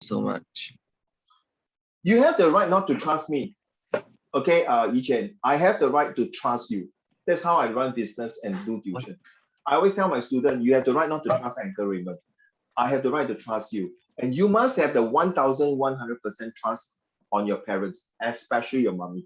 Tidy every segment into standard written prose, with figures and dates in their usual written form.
so much. You have the right not to trust me. Okay, Yichen, I have the right to trust you. That's how I run business and do tuition. I always tell my students, you have the right not to trust Uncle Raymond. I have the right to trust you. And you must have the 1,100% trust on your parents, especially your mommy.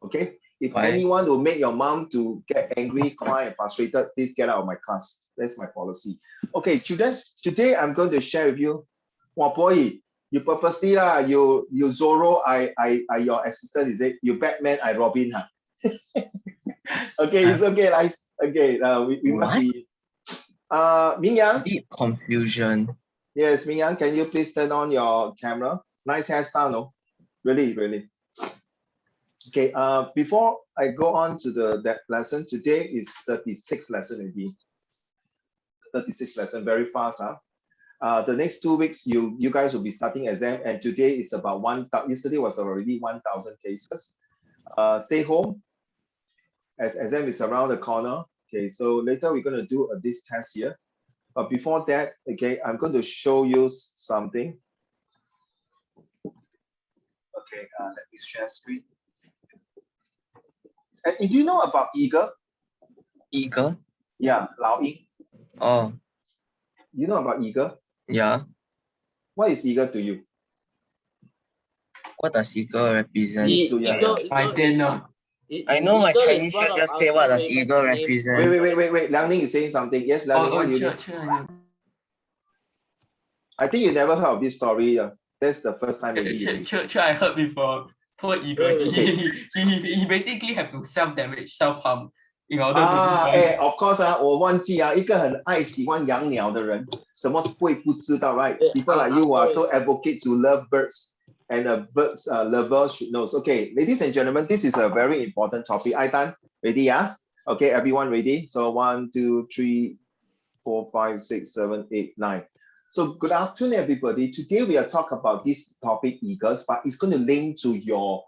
Okay? If anyone will make your mom to get angry, cry, and frustrated, please get out of my class. That's my policy. Okay, children, today I'm going to share with you. Wow, boy, you purposely you Zorro, I your assistant, is it? You Batman, I Robin, huh? Okay, it's okay, guys. Okay, we must be. Ming Yang. Deep confusion. Yes, Ming Yang, can you please turn on your camera? Nice hairstyle, no? Really, really. Okay, before I go on to that lesson, today is 36 lesson already. 36 lesson, very fast, huh? The next 2 weeks, you guys will be starting exam, and today is about yesterday was already 1,000 cases. Stay home, as exam is around the corner. Okay, so later we're going to do this test here. But before that, okay, I'm going to show you something. Okay, let me share screen. And do you know about eagle? Eagle? Yeah, Lao Ying. Oh. You know about eagle? Yeah. What is eagle to you? What does eagle represent? I know my Chinese should just say what does eagle represent. Wait. Liang Ning is saying something. Yes, Liang Ning, what do you know? I think you never heard of this story. That's the first time. I heard before. Poor eagle. He basically have to self-damage, self-harm in order to. Of course, 我忘记一个很爱喜欢养鸟的人，什么会不知道 right? People like you are so advocate to love birds, and a birds lover should know. Okay, ladies and gentlemen, this is a very important topic. Aitan, ready? Okay, everyone ready? So 1, 2, 3, 4, 5, 6, 7, 8, 9. So good afternoon, everybody. Today we are talking about this topic, eagles, but it's going to link to your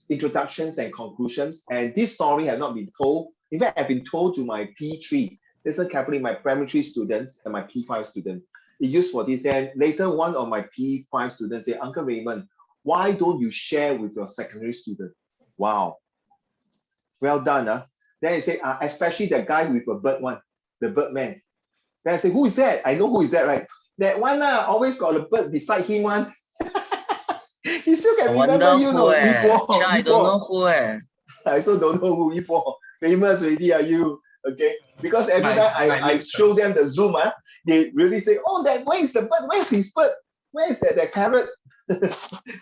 introductions and conclusions. And this story has not been told. In fact, I've been told to my P3. Listen carefully, my primary 3 students and my P5 student. It used for this. Then later, one of my P5 students say, Uncle Raymond, why don't you share with your secondary student? Wow. Well done. Then I say, especially the guy with a bird one, the bird man. Then I say, who is that? I know who is that, right? That one always got a bird beside him one. He still can remember you, know. I don't know who. I also don't know who. Famous already are you? Okay. Because every time I show them the Zoom, they really say, oh, where is the bird? Where's his bird? Where is that parrot?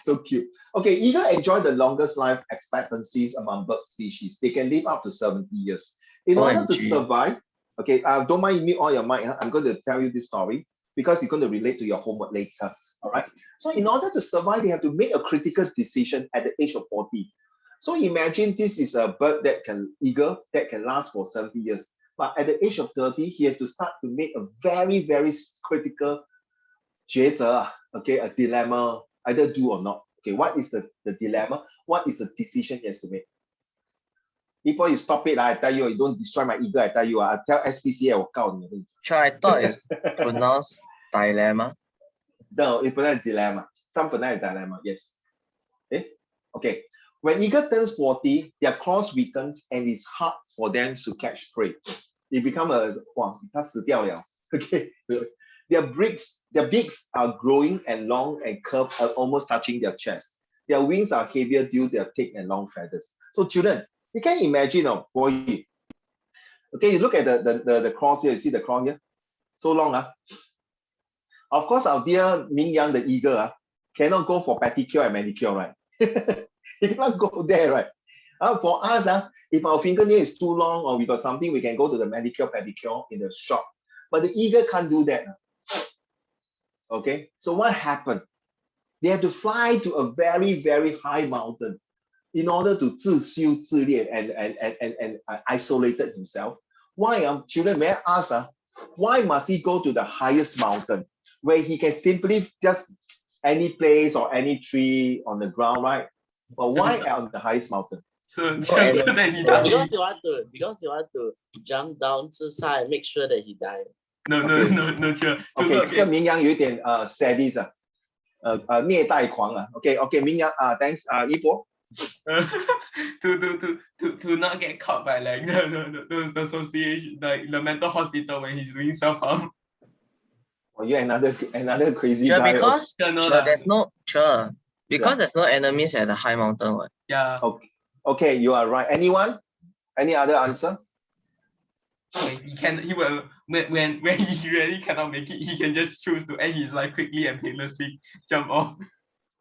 So cute. Okay, eagle enjoy the longest life expectancies among bird species. They can live up to 70 years. In order to survive, okay, don't mind me all your mind. I'm going to tell you this story because it's going to relate to your homework later. All right. So in order to survive, they have to make a critical decision at the age of 40. So imagine this is a bird eagle that can last for 70 years. But at the age of 30, he has to start to make a very, very critical okay, a dilemma, either do or not. Okay, what is the dilemma? What is the decision he has to make? Before you stop it, I tell you, you don't destroy my ego, I tell you, I'll tell SPCA, I will count. I thought it's pronounced dilemma. No, it's pronounced dilemma. Some pronounce dilemma, yes. Okay. When eagle turns 40, their claws weakens and it's hard for them to catch prey. They become okay. Their beaks are growing and long and curved, almost touching their chest. Their wings are heavier due to their thick and long feathers. So children, you can imagine for you. Okay, you look at the claws here, you see the claw here? So long. Of course, our dear Ming Yang, the eagle, cannot go for pedicure and manicure, right? He cannot go there, right? For us, if our fingernail is too long or we got something, we can go to the manicure, pedicure in the shop. But the eagle can't do that. Okay, so what happened? They had to fly to a very, very high mountain in order to 自修自练 and isolated himself. Why? Children, may I ask, why must he go to the highest mountain where he can simply just any place or any tree on the ground, right? But why on the highest mountain? Because you want to jump down to side, make sure that he died. No, sure. Okay, 这个绵羊有一点sadist 虐待狂啊。Okay, Ming Yang, thanks. Ipo. To not get caught by like the association, like the mental hospital when he's doing self-harm. Oh, you're another crazy Sure, guy. because Yeah. there's no enemies at the high mountain. What? Yeah. Okay, you are right. Anyone? Any other answer? He will when he really cannot make it, he can just choose to end his life quickly and painlessly jump off.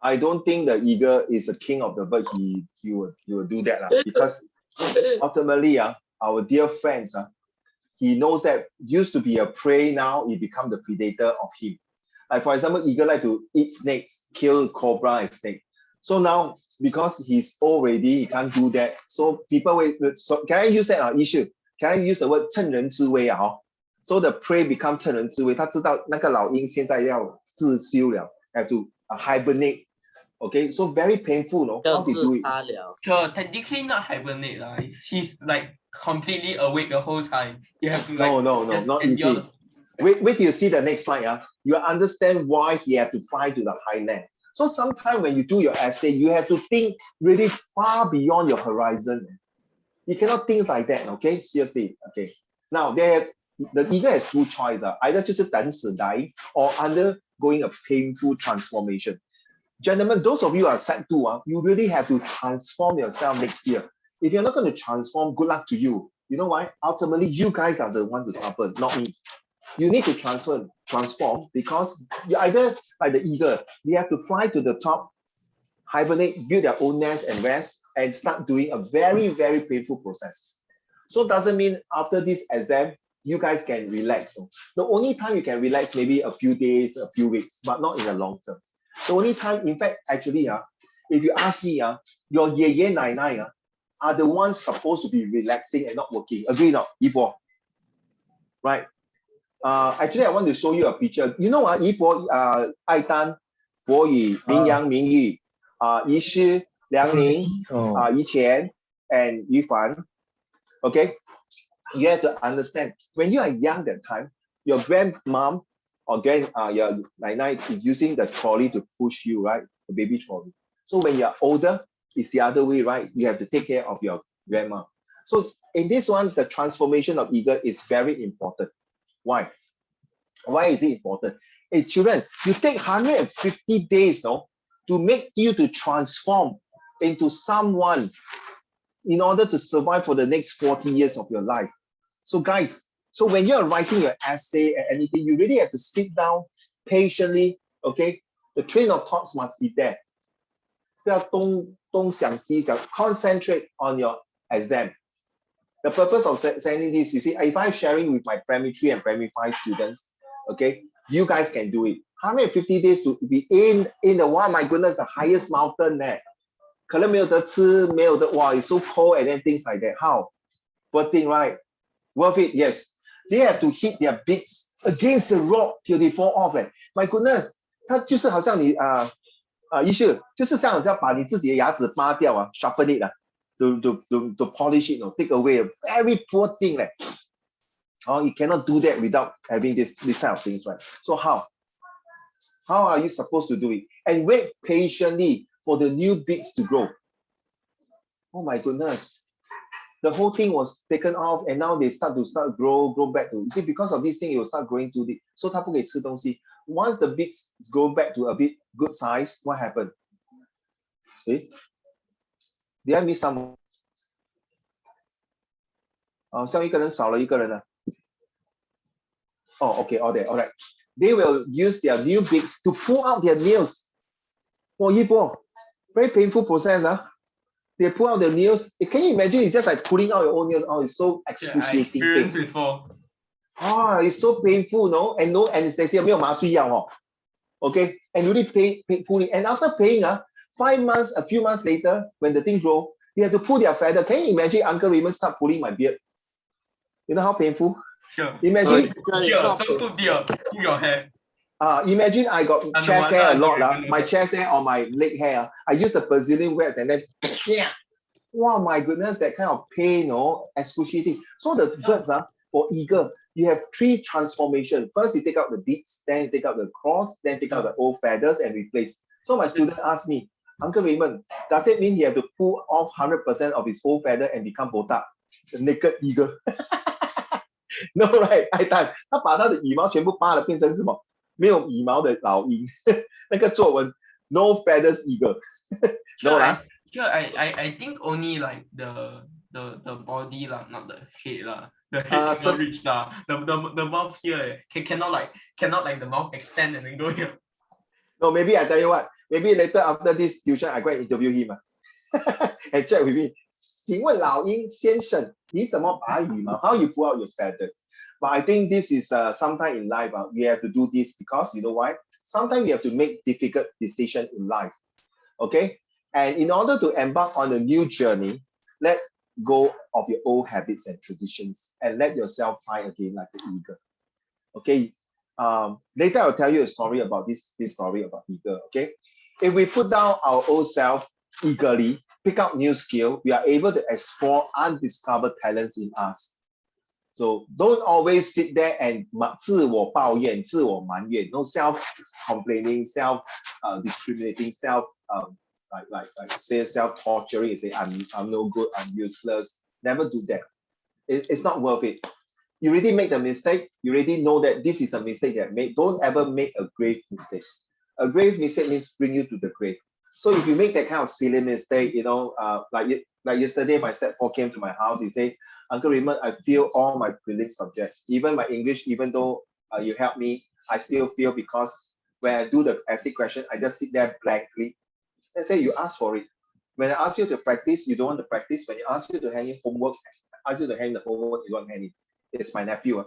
I don't think the eagle is a king of the bird. He will do that because ultimately our dear friends he knows that used to be a prey, now he become the predator of him. Like for example, eagle like to eat snakes, kill cobra and snake. So now because he's already he can't do that. So people will. So can I use that issue? Can I use the word 趁人之危So the prey become 趁人之危。他知道那个老鹰现在要自修了 ，have to hibernate. Okay, so very painful, no? How to do it? Sure, technically not hibernate He's like completely awake the whole time. You have to like No, not easy. Wait till you see the next slide. You understand why he had to fly to the highland. So sometimes when you do your essay, you have to think really far beyond your horizon. You cannot think like that, okay? Seriously, okay. Now the eagle has two choices. Either 就是等死 dying or undergoing a painful transformation. Gentlemen, those of you are set 2, you really have to transform yourself next year. If you're not going to transform, good luck to you. You know why? Ultimately, you guys are the one to suffer, not me. You need to transform because you either like the eagle, they have to fly to the top, hibernate, build their own nest and rest, and start doing a very, very painful process. So it doesn't mean after this exam, you guys can relax. The only time you can relax maybe a few days, a few weeks, but not in the long term. The only time, in fact, actually, if you ask me, your ye nai nai are the ones supposed to be relaxing and not working. Agree not, Yibo? Right? Actually, I want to show you a picture. You know, Yibo, Ai Dan, Bo Yi, Ming Yang, Ming Yi, Yi Shi, Liang Ning, Yi Qian, and Yu Fan. Okay? You have to understand, when you are young that time, your grandmom or your nai is using the trolley to push you, right? The baby trolley. So when you're older, it's the other way, right? You have to take care of your grandma. So in this one, the transformation of eagle is very important. Why? Why is it important? Hey, children, you take 150 days, no, to make you to transform into someone in order to survive for the next 40 years of your life. So guys, so when you're writing your essay and anything, you really have to sit down patiently, okay? The train of thoughts must be there. Concentrate on your exam. The purpose of saying this, you see, if I'm sharing with my primary 3 and primary 5 students, okay, you guys can do it. 150 days to be in the one, my goodness, the highest mountain there. 可能没有得吃，没有得, wow, it's so cold and then things like that. How? Poor thing, right? Worth it, yes. They have to hit their beaks against the rock till they fall off. My goodness, 它就是好像你意思就是像把你自己的牙齿扒掉sharpen it to polish it, take away. Very poor thing. You cannot do that without having this kind of things, right? So how are you supposed to do it? And wait patiently for the new beaks to grow. Oh my goodness. The whole thing was taken off and now they start grow back to, you see, because of this thing, it will start growing too deep. So 它不可以吃东西. Once the beaks grow back to a bit good size, what happened? See? Did I miss some? 好像一个人少了一个人。Oh, okay, all right. They will use their new beaks to pull out their nails. Oh, very painful process. They pull out the nails. Can you imagine? It's just like pulling out your own nails. Oh, it's so excruciating. Yeah, I experienced before. It's so painful, no? And no anesthesia, 没有麻醉药. Okay, and really pulling. And after paying, 5 months, a few months later, when the thing grow, they have to pull their feather. Can you imagine Uncle Raymond start pulling my beard? You know how painful? Sure. Imagine. Pull your hair. Imagine I got chest hair a lot. My chest hair or my leg hair. I use the Brazilian wax and then, wow, my goodness, that kind of pain, excruciating. So the birds, for eagle, you have 3 transformations. First, you take out the beads, then you take out the cross, then take out the old feathers and replace. So my student asked me, Uncle Raymond, does it mean he have to pull off 100% of his old feather and become botak, the naked eagle? No, right? 爱丹，他把他的羽毛全部扒了，变成什么？没有羽毛的老鹰。那个作文 No feathers eagle. No lah. I think only like the body lah, not the head lah. The head cannot reach lah. The mouth here cannot like the mouth extend and then go here. No, maybe I tell you what. Maybe later after this tuition, I go and interview him and check with him. 请问老鹰先生，你怎么拔羽毛 ？How you pull out your feathers? But I think this is sometime in life. We have to do this because you know why? Sometimes we have to make difficult decisions in life. Okay? And in order to embark on a new journey, let go of your old habits and traditions and let yourself fly again like the eagle. Okay? Later I'll tell you a story about this story about eagle. Okay? If we put down our old self eagerly, pick up new skill, we are able to explore undiscovered talents in us. So don't always sit there and 自我抱怨、自我埋怨, no self-complaining, self-discriminating, say self-torturing, say I'm no good, I'm useless. Never do that. It's not worth it. You already made the mistake. You already know that this is a mistake that made. Don't ever make a grave mistake. A grave mistake means bring you to the grave. So if you make that kind of silly mistake, you know, like yesterday, my set 4 came to my house. He said, Uncle Raymond, I fail all my prelim subjects, even my English, even though you helped me, I still fail because when I do the essay question, I just sit there blankly. And say, you ask for it. When I ask you to practice, you don't want to practice. When you ask you to hand in homework, I ask you to hand the homework, you don't hand it. It's my nephew.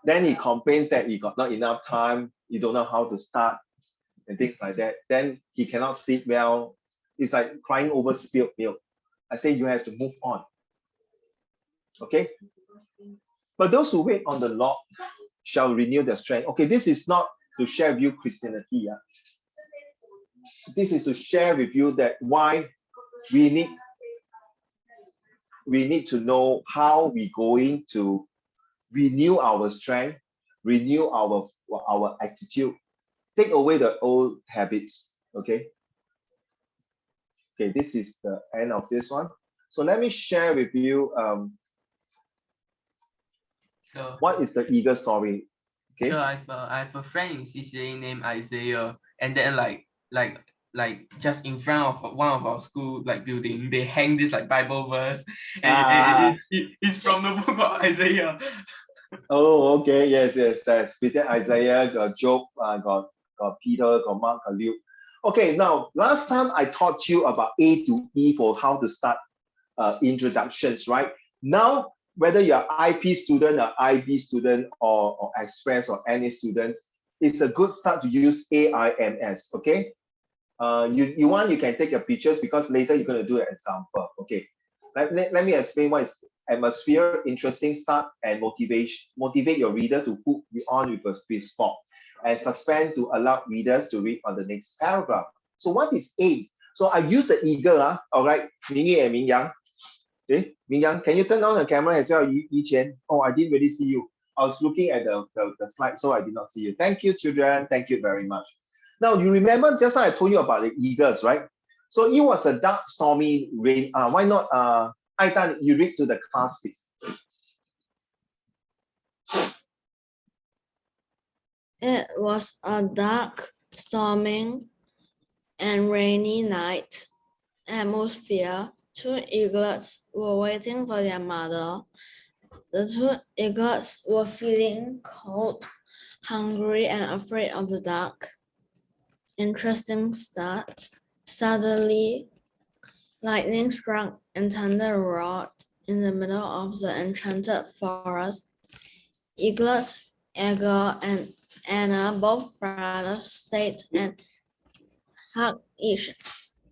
Then he complains that he got not enough time, you don't know how to start, and things like that. Then he cannot sleep well. It's like crying over spilled milk. I say you have to move on. Okay? But those who wait on the Lord shall renew their strength. Okay, this is not to share with you Christianity. This is to share with you that why we need to know how we're going to renew our strength, renew our attitude, take away the old habits. Okay, this is the end of this one. So let me share with you what is the eagle story. Okay, sure, I have a friend in CCA named Isaiah, and then like just in front of one of our school like building, they hang this like Bible verse, and it's from the book of Isaiah. Oh, okay, yes, that's Peter, Isaiah, got Job, got Peter, got Mark, got Luke. Okay, now last time I taught you about A to E for how to start introductions, right? Now, whether you're IP student or IB student or Express or any students, it's a good start to use AIMS, okay? You want, you can take your pictures because later you're going to do an example. Okay, let me explain what is atmosphere, interesting start, and motivate your reader to hook you on with a spot, and suspend to allow readers to read on the next paragraph. So what is A? So I use the eagle. All right, Mingyi and Mingyang. Okay, Mingyang, can you turn on the camera as well? Yiqian. Oh, I didn't really see you. I was looking at the slide, so I did not see you. Thank you, children. Thank you very much. Now, you remember just now I told you about the eagles, right? So it was a dark, stormy rain. Why not, Aitan, you read to the class, please. It was a dark, storming, and rainy night. Atmosphere. 2 eaglets were waiting for their mother. The 2 eaglets were feeling cold, hungry, and afraid of the dark. Interesting start. Suddenly, lightning struck and thunder roared in the middle of the enchanted forest. Eaglet, Eagle, and Anna, both brothers, stayed and hugged each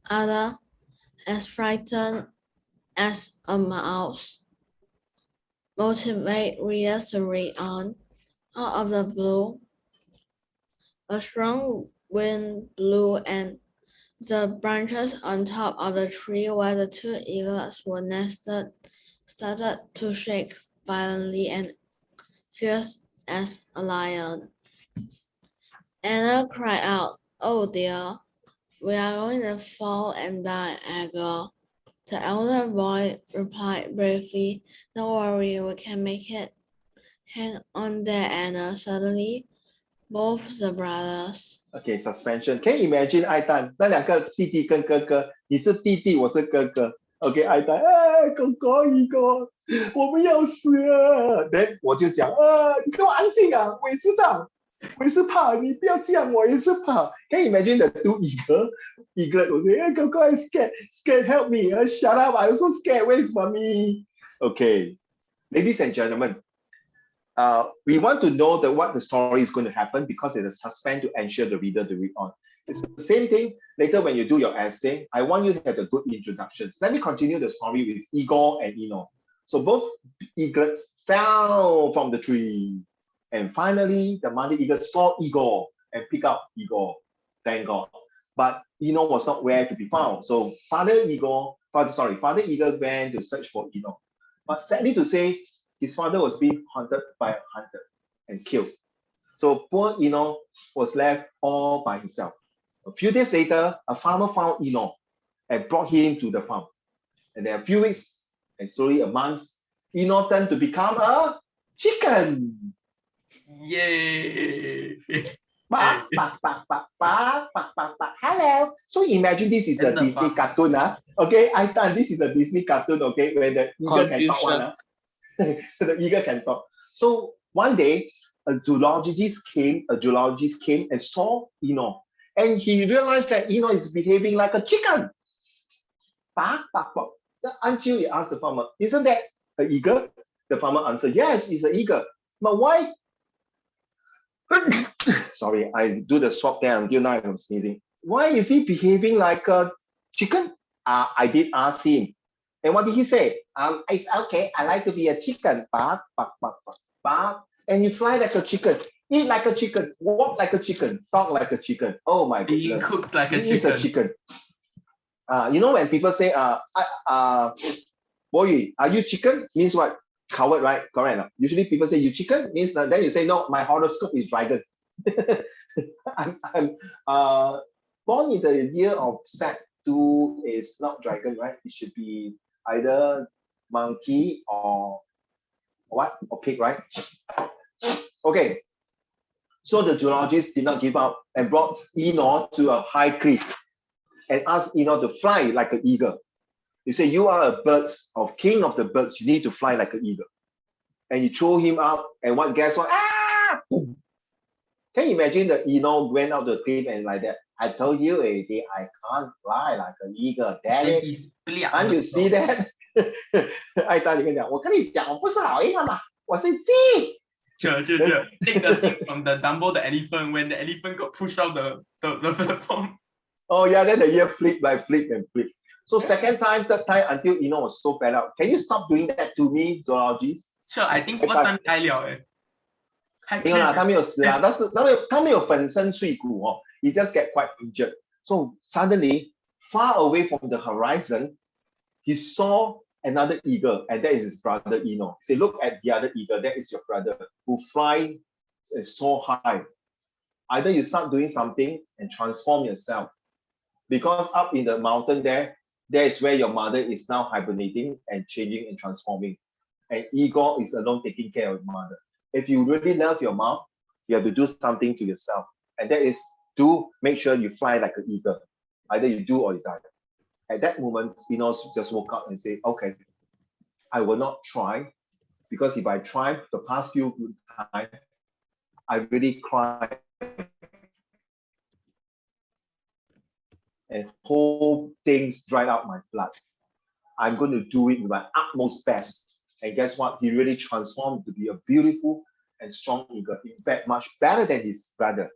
other as frightened as a mouse. Motivate readers to read on. Out of the blue, a strong wind blew and the branches on top of the tree where the 2 eaglets were nested started to shake violently, and fierce as a lion. Anna cried out, "Oh dear, we are going to fall and die, Edgar." The elder boy replied bravely, "Don't worry, we can make it. Hang on there, Anna." Suddenly, both the brothers Okay, suspension. Can you imagine 爱蛋那两个弟弟跟哥哥，你是弟弟，我是哥哥。OK， 爱蛋，哎，哥哥一个，我们要死了。Then 我就讲，你给我安静啊，我也知道，我也是怕，你不要这样，我也是怕。Can you imagine the two eagle? 我说，哎，哥哥 ，I'm scared, help me. Shut up, I'm so scared. Where's mommy? Okay, ladies and gentlemen. We want to know what the story is going to happen because it's a suspense to ensure the reader to read on. It's the same thing later when you do your essay. I want you to have a good introduction. Let me continue the story with Igor and Eno. So both eaglets fell from the tree. And finally, the mother eagle saw Igor and picked up Igor. Thank God. But Eno was not where to be found. So Father Eagle went to search for Eno. But sadly to say, his father was being hunted by a hunter and killed. So poor Eno was left all by himself. A few days later, a farmer found Eno and brought him to the farm. And then a few weeks and slowly a month, Eno turned to become a chicken. Yay! Bark, bark, bark, bark, bark, bark, bark, bark. Hello. So imagine this is a Disney cartoon. Okay, I thought this is a Disney cartoon, okay, where the eagle can talk one. So the eagle can talk. So one day, a zoologist came and saw Eno. And he realized that Eno is behaving like a chicken. Bark, bark, bark. Until he asked the farmer, isn't that an eagle? The farmer answered, yes, it's an eagle. But why? Sorry, I do the swap there until now I'm sneezing. Why is he behaving like a chicken? I did ask him. And what did he say? It's okay. I like to be a chicken. Bark, bark, bark, bark, bark. And you fly like a chicken. Eat like a chicken. Walk like a chicken. Talk like a chicken. Oh my goodness. Being cooked like a chicken. He's a chicken. You know when people say, boy, are you chicken? Means what? Coward, right? Correct. Usually people say you chicken means then you say no. My horoscope is dragon. I'm born in the year of Sec2 is not dragon, right? It should be either monkey or what? Or pig, right? Okay. So the zoologist did not give up and brought Eno to a high cliff and asked Eno to fly like an eagle. He said, you are a bird of king of the birds. You need to fly like an eagle. And he threw him out and guess what? Ah! Boom. Can you imagine that Eno went out the cliff and like that? I told you already, I can't fly like an eagle. Damn it. Can't you see that? 爱丹，你跟你讲，我跟你讲，我不是老鹰嘛，我是鸡。Sure. Take the thing from the Dumbo the elephant when the elephant got pushed out the platform. Oh yeah, then the ear flip. So second time, third time until Eno was so fed up. Can you stop doing that to me, zoologist? Sure, I think first time 呆了没有啦，他没有死啦，但是他没有粉身碎骨哦。He just get quite injured. So suddenly, far away from the horizon, he saw another eagle, and that is his brother Eno. He said, look at the other eagle, that is your brother, who fly so high. Either you start doing something and transform yourself. Because up in the mountain there is where your mother is now hibernating and changing and transforming. And Igor is alone taking care of your mother. If you really love your mom, you have to do something to yourself. And that is to make sure you fly like an eagle. Either you do or you die. At that moment, Eno just woke up and said, okay, I will not try. Because if I try the past few times, I really cried and whole things dried out my blood. I'm going to do it with my utmost best. And guess what? He really transformed to be a beautiful and strong eagle. In fact, much better than his brother.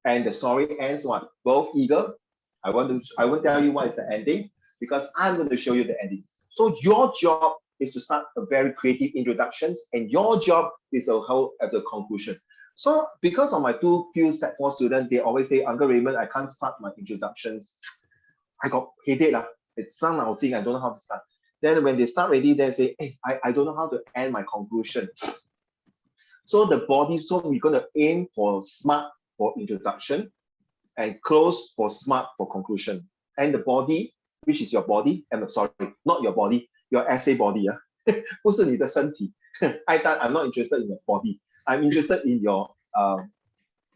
And the story ends what? Both eagle. I won't tell you what is the ending because I'm going to show you the ending. So your job is to start a very creative introductions, and your job is to hold at the conclusion. So because of my few Sec4 students, they always say, Uncle Raymond, I can't start my introductions. I got headache. It's some thing, I don't know how to start. Then when they start ready, they say, hey, I don't know how to end my conclusion. So the body, so we're going to aim for SMART for introduction and close for SMART for conclusion. And the body, which is your body, I'm sorry, not your body, your essay body. 不是你的身体. I'm not interested in your body. I'm interested in your,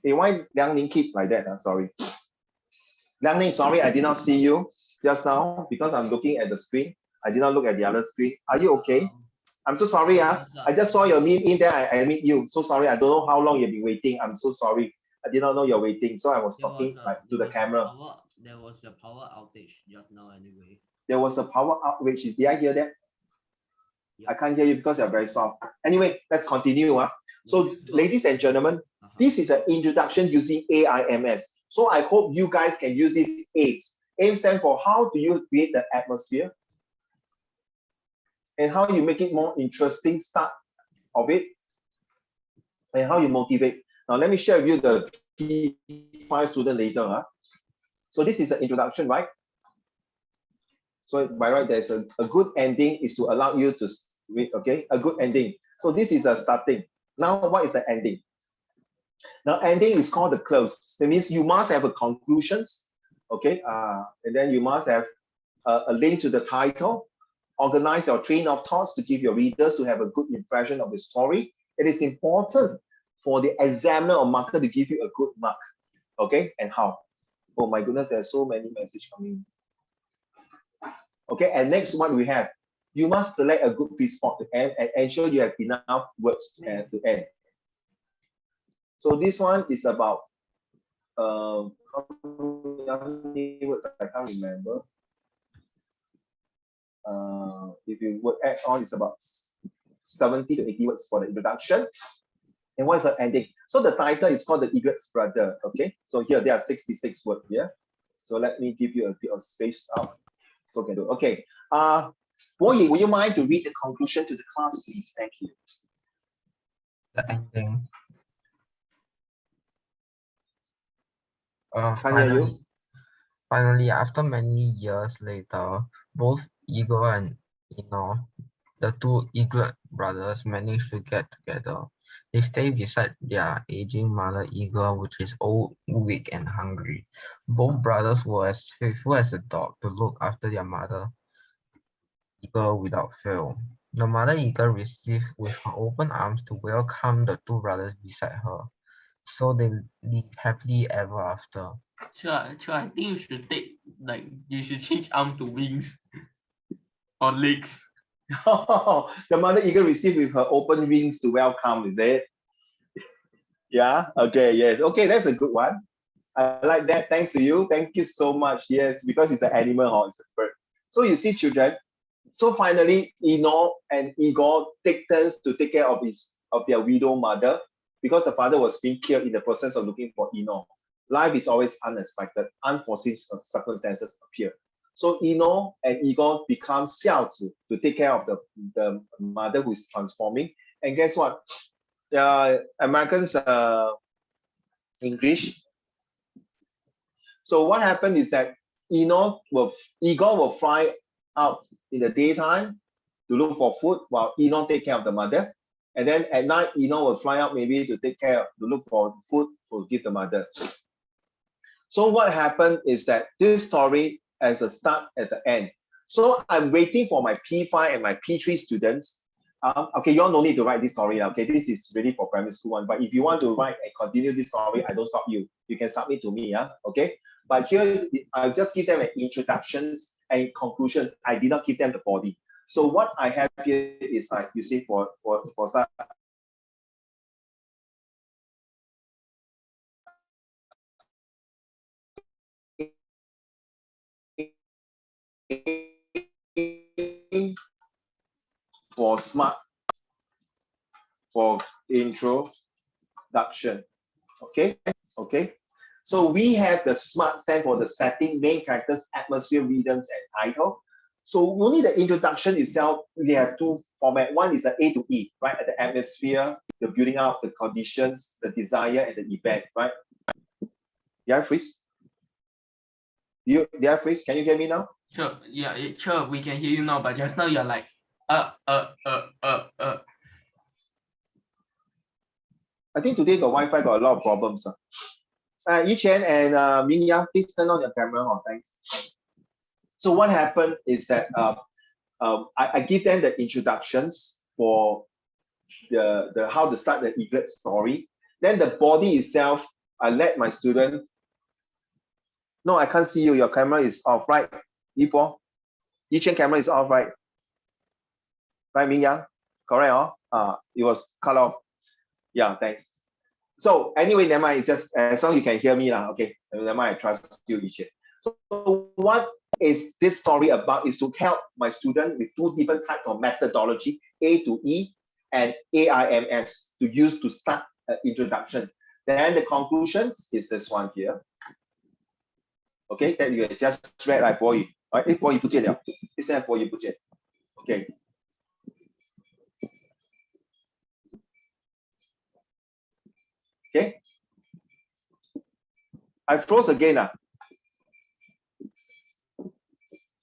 hey, why Liang Ning keep like that? Sorry. Liang Ning, sorry, I did not see you just now because I'm looking at the screen. I did not look at the other screen. Are you okay? I'm so sorry. I just saw your name in there. I meet you. So sorry. I don't know how long you've been waiting. I'm so sorry. I did not know you're waiting. So I was talking to the camera. There was a power outage just now anyway. There was a power outage. Did I hear that? Yeah. I can't hear you because you're very soft. Anyway, let's continue. So ladies and gentlemen, this is an introduction using AIMS. So I hope you guys can use these AIMS. AIMS stand for how do you create the atmosphere and how you make it more interesting start of it and how you motivate. Now let me share with you the P5 student later. So this is an introduction, right? So by right, there's a good ending is to allow you to read, okay? A good ending. So this is a starting. Now what is the ending? Now ending is called the close. That means you must have a conclusions, okay? And then you must have a link to the title, organize your train of thoughts to give your readers to have a good impression of the story. It is important for the examiner or marker to give you a good mark, okay? And how? Oh my goodness, there's so many messages coming. Okay, and next one we have, you must select a good free spot to end and ensure you have enough words to end. So this one is about how many words I can't remember. If you would add on, it's about 70 to 80 words for the introduction. And what's the ending? So the title is called The Eaglet's Brother. Okay, so here there are 66 words here. So let me give you a bit of space out. So can do. Okay. Boyi, would you mind to read the conclusion to the class, please? Thank you. The ending. Finally, after many years later, both Eagle and Eno, the two Eaglet brothers, managed to get together. They stay beside their aging mother Eagle, which is old, weak, and hungry. Both brothers were as faithful as a dog to look after their mother Eagle without fail. The mother Eagle received with her open arms to welcome the two brothers beside her. So they live happily ever after. Sure, I think you should take, like, you should change arm to wings or legs. The mother eagle received with her open wings to welcome, is it? Yeah, okay, yes. Okay, that's a good one. I like that. Thanks to you. Thank you so much. Yes, because it's an animal or it's a bird. So you see, children. So finally, Eno and Igor take turns to take care of their widow mother because the father was being killed in the process of looking for Eno. Life is always unexpected, unforeseen circumstances appear. So Eno and Igor become xiaozi to take care of the mother who is transforming. And guess what? The Americans English. So what happened is that Igor will fly out in the daytime to look for food while Eno take care of the mother. And then at night, Eno will fly out maybe to look for food to give the mother. So what happened is that this story has a start at the end. So I'm waiting for my P5 and my P3 students. Okay, you all no need to write this story. Okay, this is really for primary school one. But if you want to write and continue this story, I don't stop you. You can submit to me. Yeah, okay. But here I'll just give them an introductions and conclusion. I did not give them the body. So what I have here is like you see for start. For SMART, for introduction. Okay. So we have the SMART stand for the setting, main characters, atmosphere, rhythms, and title. So only the introduction itself, we have two formats. One is the A to E, right? At the atmosphere, the building up, the conditions, the desire, and the event, right? Yeah, freeze. Yeah, freeze. Can you hear me now? Sure, yeah, sure, we can hear you now, but just now you're like, I think today the Wi-Fi got a lot of problems. Yichen and Ming Yang, please turn on your camera. Oh, thanks. So what happened is that I give them the introductions for the how to start the eaglet story. Then the body itself, I let my student. No, I can't see you. Your camera is off, right? Yichen camera is off, right? Right, Ming Yang? Correct, it was cut off. Yeah, thanks. So anyway, never mind. It's just as long as you can hear me, okay. Never mind. I trust you, Yichen. So what is this story about? Is to help my student with two different types of methodology, A to E and AIMS, to use to start an introduction. Then the conclusions is this one here. Okay, that you just read right for you. All right, for you put it down. This is for you put it. Okay. Okay. I froze again.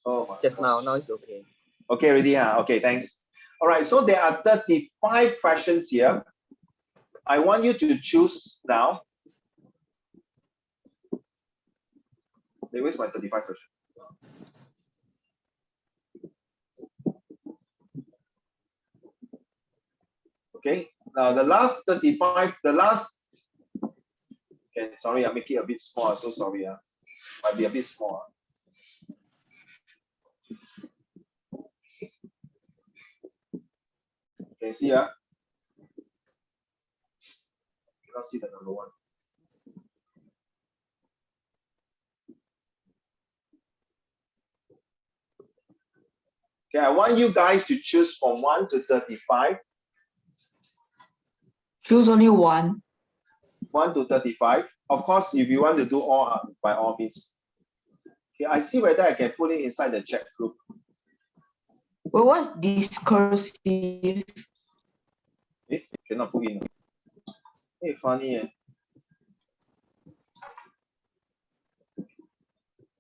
Oh, just now it's okay. Okay, ready? Okay, thanks. All right, so there are 35 questions here. I want you to choose now. Where's my 35 questions? Okay, now the last 35, okay, sorry, I make it a bit small, so sorry. Might be a bit small. Can you see? Cannot see the number one. Okay, I want you guys to choose from 1 to 35. Choose only one. 1 to 35. Of course, if you want to do all, by all means. Okay, I see whether I can put it inside the chat group. Well, what's discursive? Cannot put in. Hey, funny.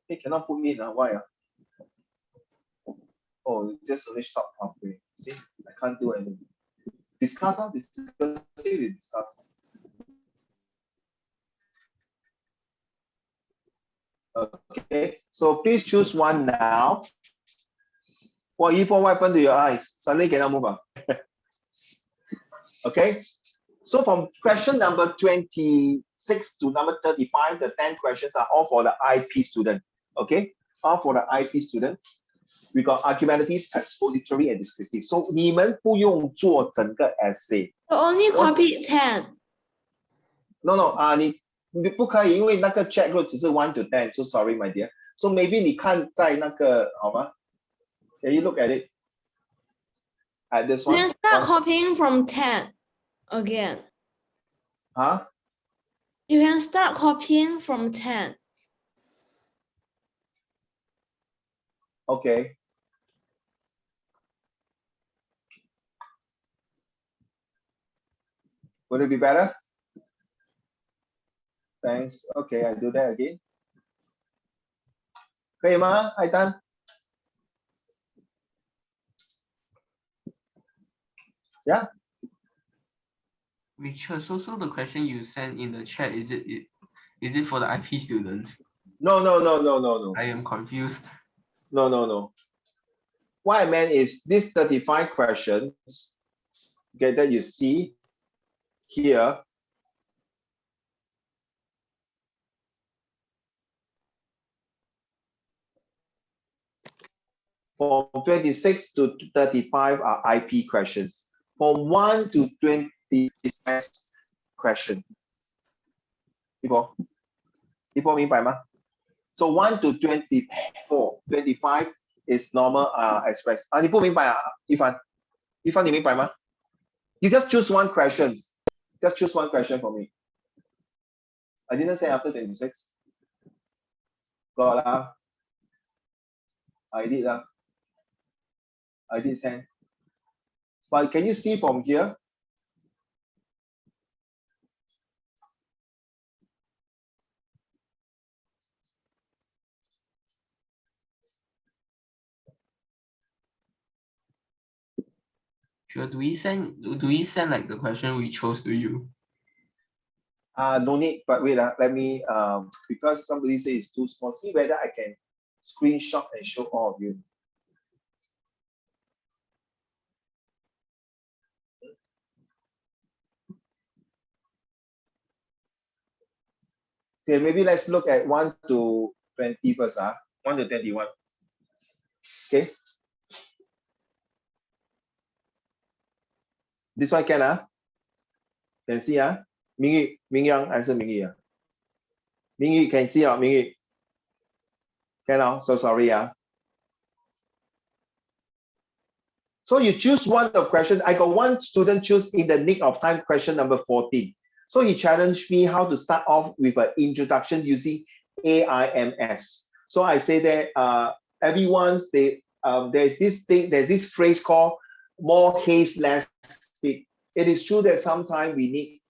Hey, cannot put in. Why? Oh, it just only stop halfway. See, I can't do anything. Discuss. Discuss. Okay, so please choose one now. What happened to your eyes? Suddenly cannot move. Okay, so from question number 26 to number 35, the 10 questions are all for the IP student. Okay, all for the IP student. We got argumentative, expository, and descriptive. So 你们不用做整个 essay. You only copy 10. No, 你不可以，因为那个 chat group 只是1 to 10. So sorry, my dear. So maybe 你看在那个好吗？ Can you look at it? At this You one. can start copying from 10 again. Huh? You can start copying from 10. Okay. Would it be better? Thanks. Okay, I do that again. 可以吗？艾丹？ Yeah. Richard, so the question you sent in the chat, is it for the IP students? No. I am confused. No. What I meant is these 35 questions, okay, that you see here. From 26 to 35 are IP questions. From 1 to 20 is S question. People 明白吗? So 1 to 24, 25 is normal express. 你不明白啊，一凡你明白吗? You just choose one question. Just choose one question for me. I didn't say after 26. Got lah. I did lah. I did send. But can you see from here? Sure. Do we send like the question we chose to you? No need, but wait, let me, because somebody says it's too small, see whether I can screenshot and show all of you. Okay, maybe let's look at 1 to 20 first, 1 to 21. Okay. This one can, can see, Mingyang answer Mingyi. Mingyi can see, Mingyi. Can, so sorry, So you choose one of the questions. I got one student choose in the nick of time question number 14. So he challenged me how to start off with an introduction using AIMS. So I say that everyone's there's this phrase called more haste, less speed. It is true that sometimes we need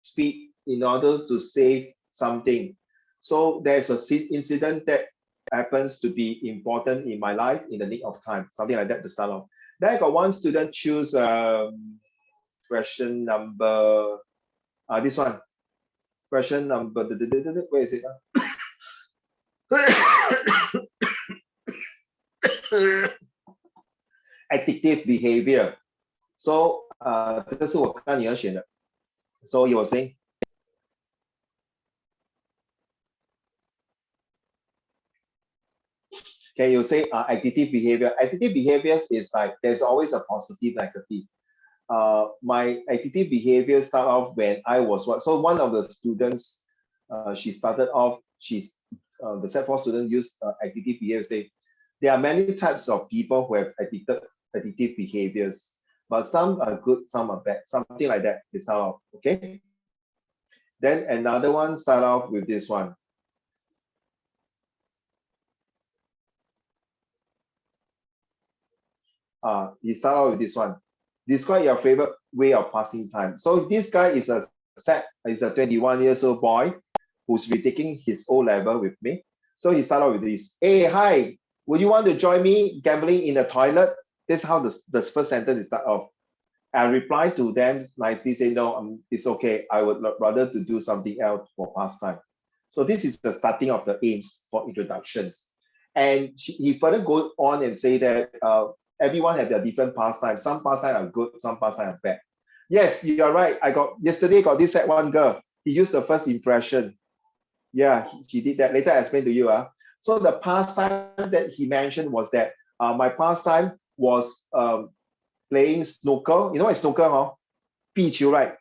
speed in order to save something. So there's an incident that happens to be important in my life in the nick of time, something like that to start off. Then I got one student choose question number this one. Question number where is it? Addictive behavior. So 这是我看你要选的。So you were saying? Can you say addictive behavior? Addictive behaviors is like there's always a positive, negative. My addictive behavior start off when I was what? So one of the students, she started off. She's the Set4 student used addictive behavior. Say there are many types of people who have addictive behaviors, but some are good, some are bad. Something like that. They start off, okay. Then another one start off with this one. You start out with this one. Describe your favorite way of passing time. So this guy is a 21 years old boy who's retaking his O level with me. So he started out with this. Hey, hi, would you want to join me gambling in the toilet? This is how the first sentence is start off. I reply to them nicely, say no, it's okay. I would rather to do something else for pastime. So this is the starting of the aims for introductions. And he further go on and say that everyone have their different pastimes. Some pastimes are good, some pastimes are bad. Yes, you are right. Yesterday got this Sec1 girl. He used the first impression. Yeah, she did that. Later I explain to you. So the pastime that he mentioned was that my pastime was playing snooker. You know what is snooker, huh? 壁球, right?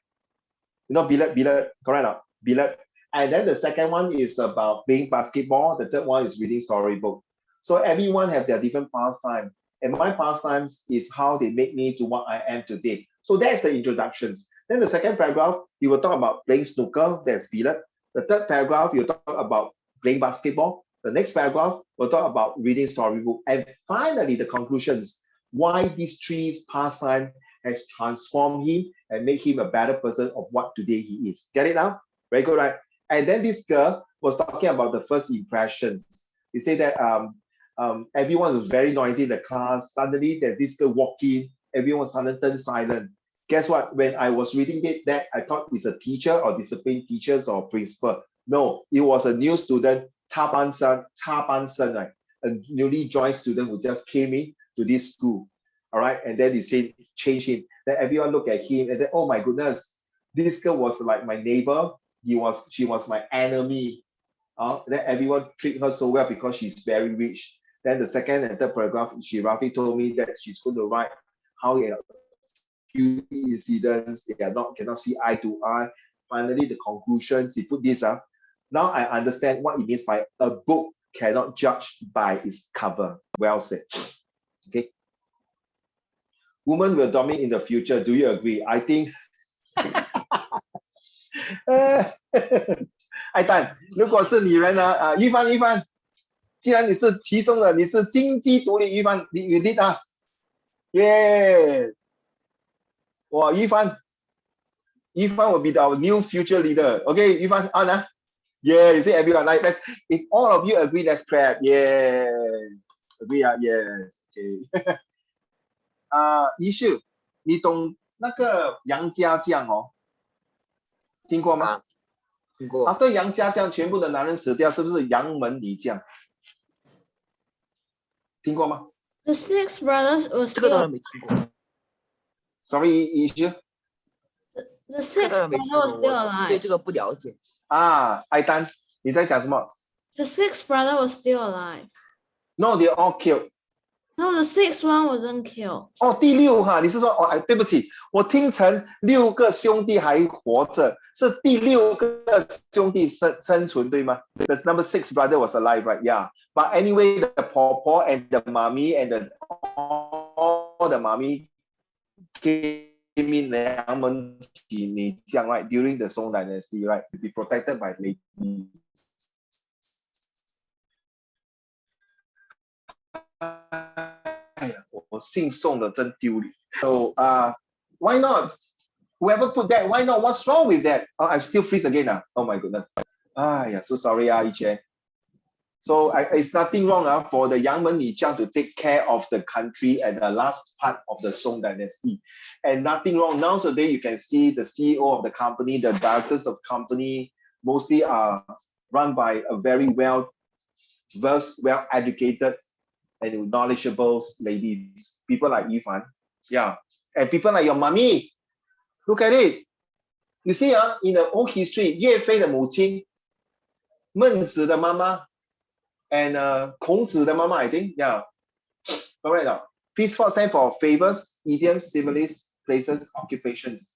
You know, billiard, correct or billiard. And then the second one is about playing basketball. The third one is reading storybook. So everyone have their different pastime. And my pastimes is how they make me to what I am today. So that's the introductions. Then the second paragraph, you will talk about playing snooker, that's billiard. The third paragraph, you talk about playing basketball. The next paragraph, we'll talk about reading storybook. And finally, the conclusions, why these three pastimes has transformed him and make him a better person of what today he is. Get it now? Very good, right? And then this girl was talking about the first impressions. You say that everyone was very noisy in the class. Suddenly, there's this girl walking. Everyone suddenly turned silent. Guess what? When I was reading that I thought it's a teacher or discipline teachers or principal. No, it was a new student, 插班生, right? A newly joined student who just came in to this school. All right, and then they say change him. Then everyone look at him and then, oh my goodness, this girl was like my neighbor. She was my enemy. Then everyone treat her so well because she's very rich. Then the second and third paragraph, she roughly told me that she's going to write how a few incidents they cannot see eye to eye. Finally, the conclusions, she put this up. Now I understand what it means by a book cannot judge by its cover. Well said. Okay. Women will dominate in the future. Do you agree? I think 艾蛋，如果是女人呢？玉帆，既然你是其中的，你是金鸡独立，玉帆，you lead us， 耶！哇，玉帆 will be our new future leader. Okay, 玉帆 on Yeah, you see everyone like that. If all of you agree, let's clap. Yeah, agree yes. Okay. 一秀，你懂那个杨家将哦？听过吗？听过。 After 杨家将全部的男人死掉，是不是杨门女将？听过吗 The six brothers were 这个当 still. 然没听过， ？Sorry，一句 The 这个 six 当然没听 brothers 过， were still 我对 alive. 这个不了解。啊，艾丹，你在讲什么 The sixth brother was still alive. ？No, they all killed. No, the sixth one wasn't killed. 哦，第六哈，你是说哦？哎，对不起，我听成6个兄弟还活着，是第6个兄弟生存，对吗 ？The number 6 brother was alive, right? Yeah. But anyway, the pawpaw and the mommy and all the mommy came in 梁门女将 right during the Song Dynasty, right? To be protected by ladies. 哎呀，我姓宋的真丢脸。So why not? Whoever put that, why not? What's wrong with that? Oh, I still freeze again. Oh my goodness. Yeah, so sorry, Ichen. So it's nothing wrong for the Yang Men Nijiang to take care of the country at the last part of the Song Dynasty. And nothing wrong. Nowadays, you can see the CEO of the company, the directors of the company, mostly are run by a very well-versed, well-educated, and knowledgeable ladies. People like Yifan. Yeah. And people like your mommy. Look at it. You see, in the old history, 岳飞的母亲，孟子的妈妈 and 孔子的妈妈 I think, yeah. Alright now. These four stand for favors, idioms, similes, places, occupations.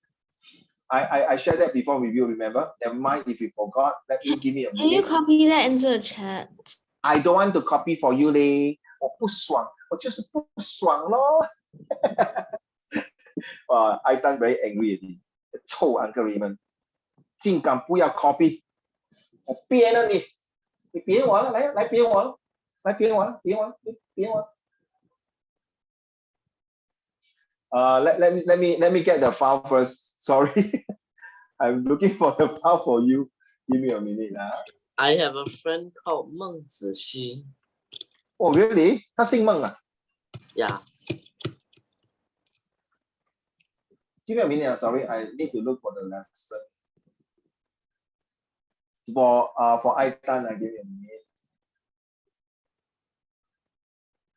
I shared that before with you, remember? Never mind if you forgot. Let me give me a Can you minute. copy that into the chat? I don't want to copy for you, leh. 我不爽，我就是不爽咯。I done very angry already. 臭 Uncle Raymond，竟敢不要 copy， 我编了你，你编我了，来编我了，来编我了，编我了，编我了。Let me get the file first. Sorry, I'm looking for the file for you. Give me a minute. I have a friend called 孟子熙。 Oh really? 他姓孟啊？ Yeah. Give me a minute. Sorry, I need to look for the lesson. For Aitan, give me a minute.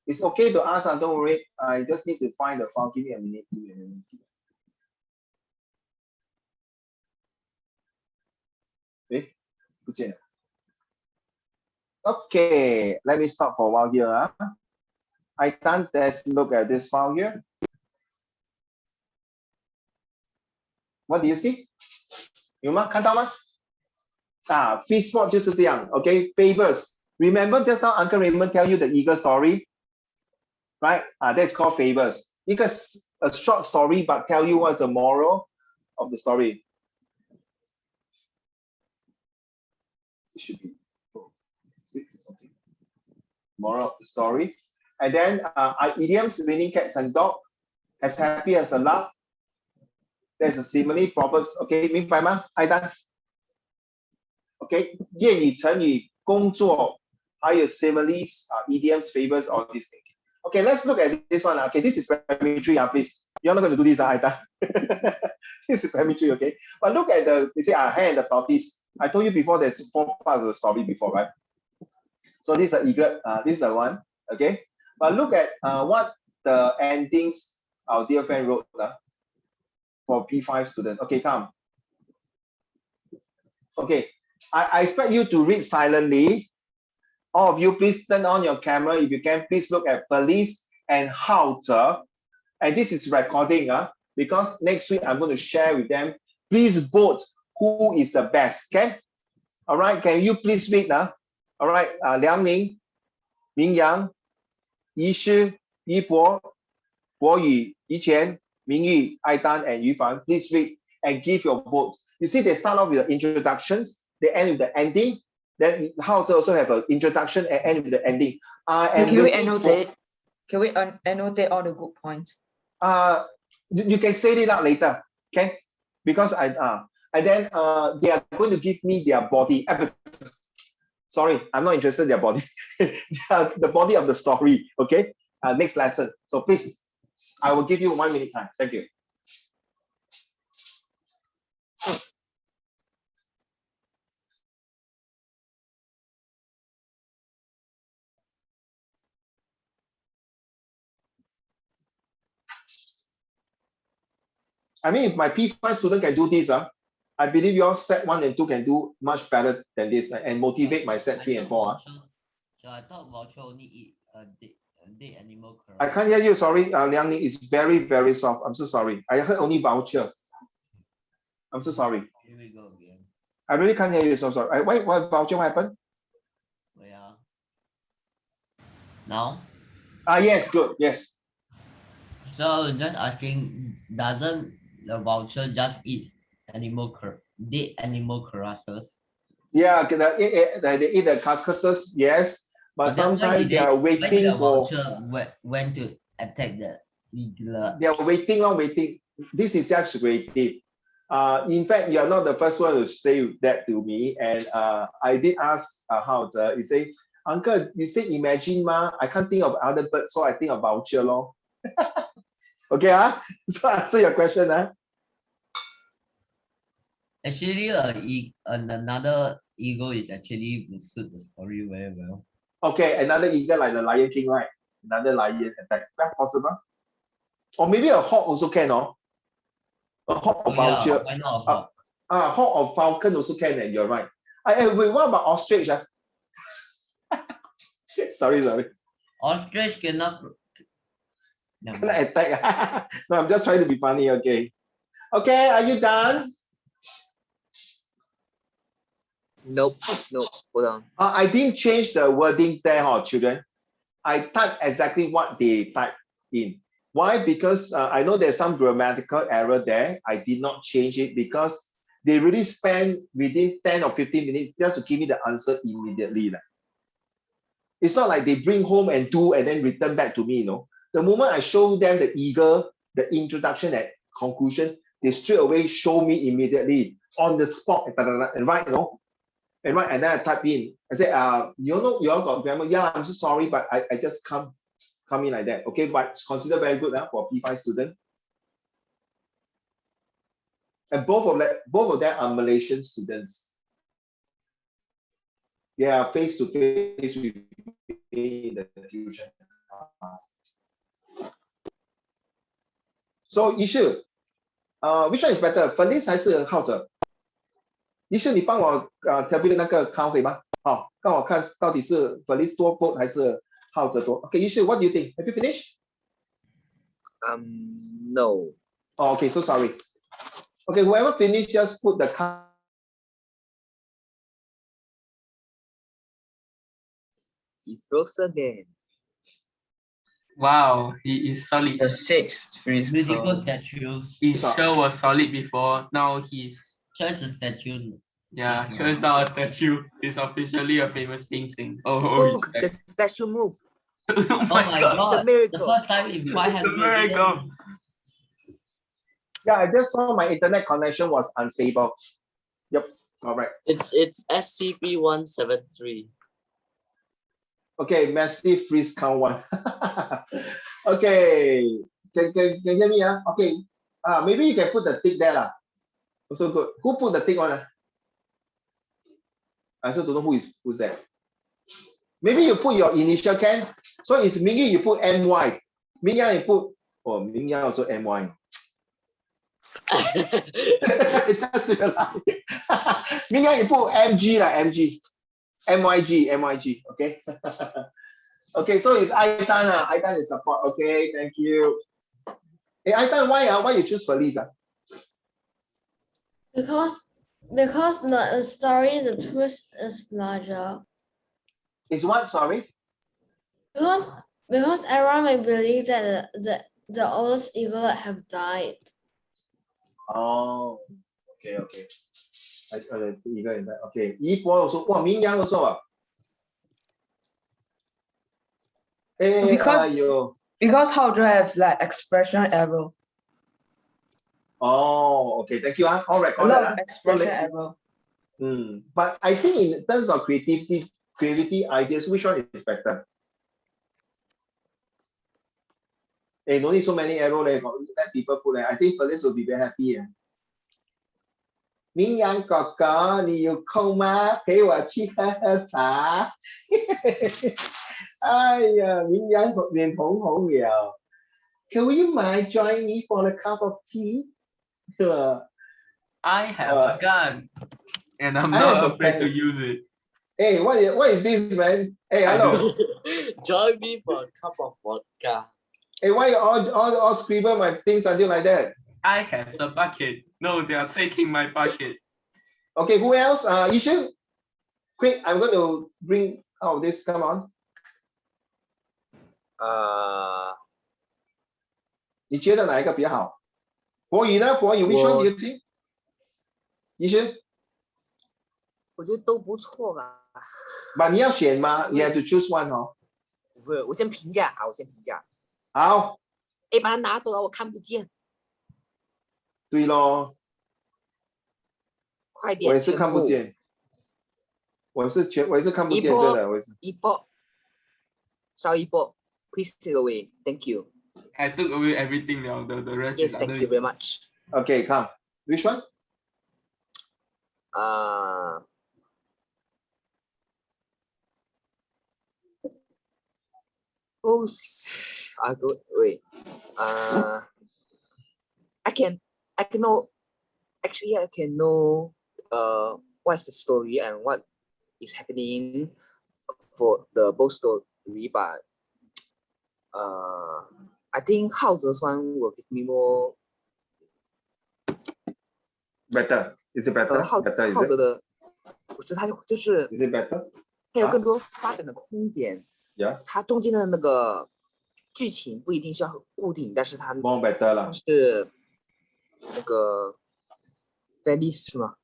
It's okay to ask, don't worry. I just need to find the file. Give me a minute. Give me a minute. Okay, let me stop for a while here. Aitan, let's look at this file here. What do you see? 有吗？看到吗？ Fish spot 就是这样 ，OK? Favors. Remember just now Uncle Raymond tell you the eagle story, right? That's called favors. A short story, but tell you what's the moral of the story. It should be okay. Moral of the story. And then idioms, meaning cats and dog, as happy as a lark. There's a simile, proverbs. Okay, 明白吗？艾丹 ？Okay, 谚语、成语、工作，还有 similes, idioms, favors, all these things. Okay, let's look at this one. Okay, this is primary 3, please. You're not going to do this, Aidan. This is primary 3, okay? But look at you see, hare and the tortoise. I told you before there's 4 parts of the story before, right? So this is an eaglet. This is the one, okay? But look at what the endings our dear friend wrote for P5 student. Okay, come. Okay, I expect you to read silently. All of you, please turn on your camera. If you can, please look at Felice and Haoze. And this is recording, because next week I'm going to share with them. Please vote who is the best, okay? All right, can you please read? All right, Liang Ning, Ming Yang, Yi Shi, Yi Po, Bo Yu, Yi Qian, Ming Yu, Aidan, and Yu Fan. Please read and give your vote. You see, they start off with the introductions, they end with the ending. Then how to also have an introduction and end with the ending. Can we annotate? Can we annotate all the good points? You can say it out later, okay? Because and then they are going to give me their body. Sorry, I'm not interested in their body. The body of the story, okay? Next lesson. So please, I will give you 1 minute time. Thank you. I mean, if my P5 student can do this, I believe your set 1 and 2 can do much better than this and motivate my set 3 and 4. So I thought voucher only eat dead animal. I can't hear you. Sorry, Liang Ning, it's very, very soft. I'm so sorry. I heard only voucher. I'm so sorry. Here we go again. I really can't hear you. So sorry. What voucher happened? Yeah. Now? Yes, good. Yes. So just asking, doesn't the voucher just eat dead animal carcasses? Yeah, they eat the carcasses, yes. But sometimes they are waiting for. When to attack the eagle? They are waiting. This is just creative. In fact, you are not the first one to say that to me. And I did ask how you say, Uncle, you say imagine ma, I can't think of other birds, so I think of voucher lor. Okay, so answer your question. Actually, another eagle is actually will suit the story very well. Okay, another eagle like the Lion King, right? Another lion attack. That's possible. Or maybe a hawk also can, A hawk or voucher. Yeah, why not a hawk? Hawk or falcon also can, and you're right. Wait, what about ostrich? Sorry. Ostrich cannot. Cannot attack. No, I'm just trying to be funny, okay. Okay, are you done? Nope. Hold on. I didn't change the wordings there, children. I typed exactly what they typed in. Why? Because I know there's some grammatical error there. I did not change it because they really spend within 10 or 15 minutes just to give me the answer immediately. It's not like they bring home and do and then return back to me, The moment I show them the eagle, the introduction and conclusion, they straight away show me immediately on the spot and write, and then I type in. I say, you all got grammar? Yeah, I'm so sorry, but I just come in like that. Okay, but consider very good for P5 student. And both of them are Malaysian students. They are face to face with me in the tuition class. So Yishu, which one is better? Felice 还是浩哲？Yishu，你帮我tabulate 那个 count 可以吗？好，让我看到底是 Felice 多 vote 还是浩哲多。Okay, Yishu, what do you think? Have you finished? No. Oh, okay, so sorry. Okay, whoever finished, just put the count. He froze again. Wow, he is solid. The sixth freeze Beautiful count. statues. He sure was solid before. Now he's Just a statue. yeah, Yes, sure is now a statue. He's officially a famous painting. Oh, the statue moved. Oh Oh my God. god. It's a miracle. The first time in 500 miracle. years. Yeah, I just saw my internet connection was unstable. Yep, correct. It's SCP-173. Okay, massive freeze count 1. Okay, can hear me? Okay, maybe you can put the tick there. Also good. Who put the tick on? I also don't know who's that. Maybe you put your initial can. So it's Mingy, you put MY. Mingyang, you put, Mingyang also MY. It's just realized. Mingyang, you put MG MG. MYG, okay? Okay, so it's Aitan. Aitan is support. Okay, thank you. Hey, Aitan, why you choose Felice? Because the story, the twist is larger. Is what, sorry? Because everyone may believe that the oldest eagle have died. Oh, okay. I the eagle in that. Okay, Yi also. Wow, Mingyang also. Hey, Because how do I have like expression error? Oh, okay. Thank you. All A recorded. lot of expression error. But I think in terms of creativity ideas, which one is better? Hey, no need so many arrows. Let people put. I think Felice will be very happy. 明阳哥哥，你有空吗？陪我去喝喝茶。哎呀，明阳脸红红了。Can you mind join me for a cup of tea? I have a gun, and I'm I have not a afraid to pen. use it. Hey, what is this, man? Hey, I hello. Join me for a cup of vodka. Hey, why you all scribble my things until like that? I have a bucket. No, they are taking my bucket. Okay, who else? Yishu? Quick, I'm going to bring out this. Come on. 你觉得哪一个比较好？国语呢？国语 which one do you think? 医生，我觉得都不错吧。把你要选吗 ？You have to choose one 哦。不会，我先评价，好，我先评价。好，哎，把它拿走了，我看不见。对咯，快点，我也是看不见，我也是看不见，真的，我也是。一波，少一波 ，please take away, thank you. I took away everything now. The rest Yes, is thank other you very much. Okay, come. Which one? Oh, wait. I can know. Actually, I can know. What's the story and what is happening for the both story, but I think Hao's one will give me more. Better. Is it better? Better is 浩 it? 哲的，不是他就是 Is it better? 它有更多发展的空间。Yeah. 它中间的那个剧情不一定需要固定，但是它 More better 啦。是那个 Felice 是吗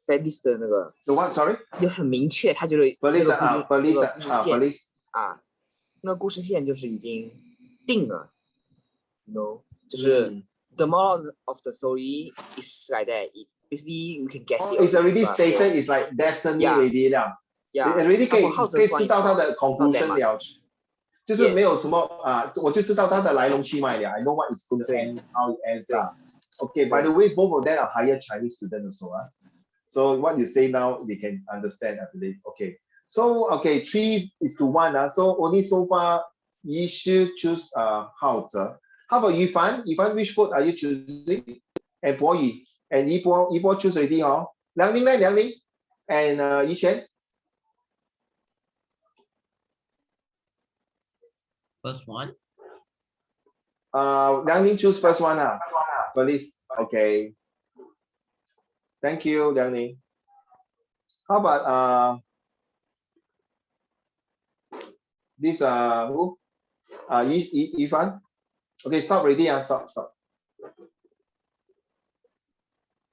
？Felice 的那个 The what? Sorry. 就很明确，它就是那个 Police 固定啊，police 那个故事线 police 啊，那个故事线就是已经定了，no， 就是 the moral of the story is like that. Basically, you can guess it. It's already but stated. It's like destiny already 了。Yeah. already 可以浩知道它的 conclusion 了，就是没有什么我就知道它的来龙去脉了。I know what is going to end, how it ends 啦。Okay. By the way, both of them are higher Chinese students also. So what you say now, they can understand, I believe. Okay. So okay, 3:1. So only so far, you should choose Hao Zhe. How about Yifan? Yifan, which book are you choosing? And Bo Yi. And Yibo choose already, huh? Liang Ning, Liang Ning. And Yixuan? First one. Liang Ning choose first one. Police. Okay. Thank you, Liang Ning. How about this who? Yifan? Okay, stop already. Stop.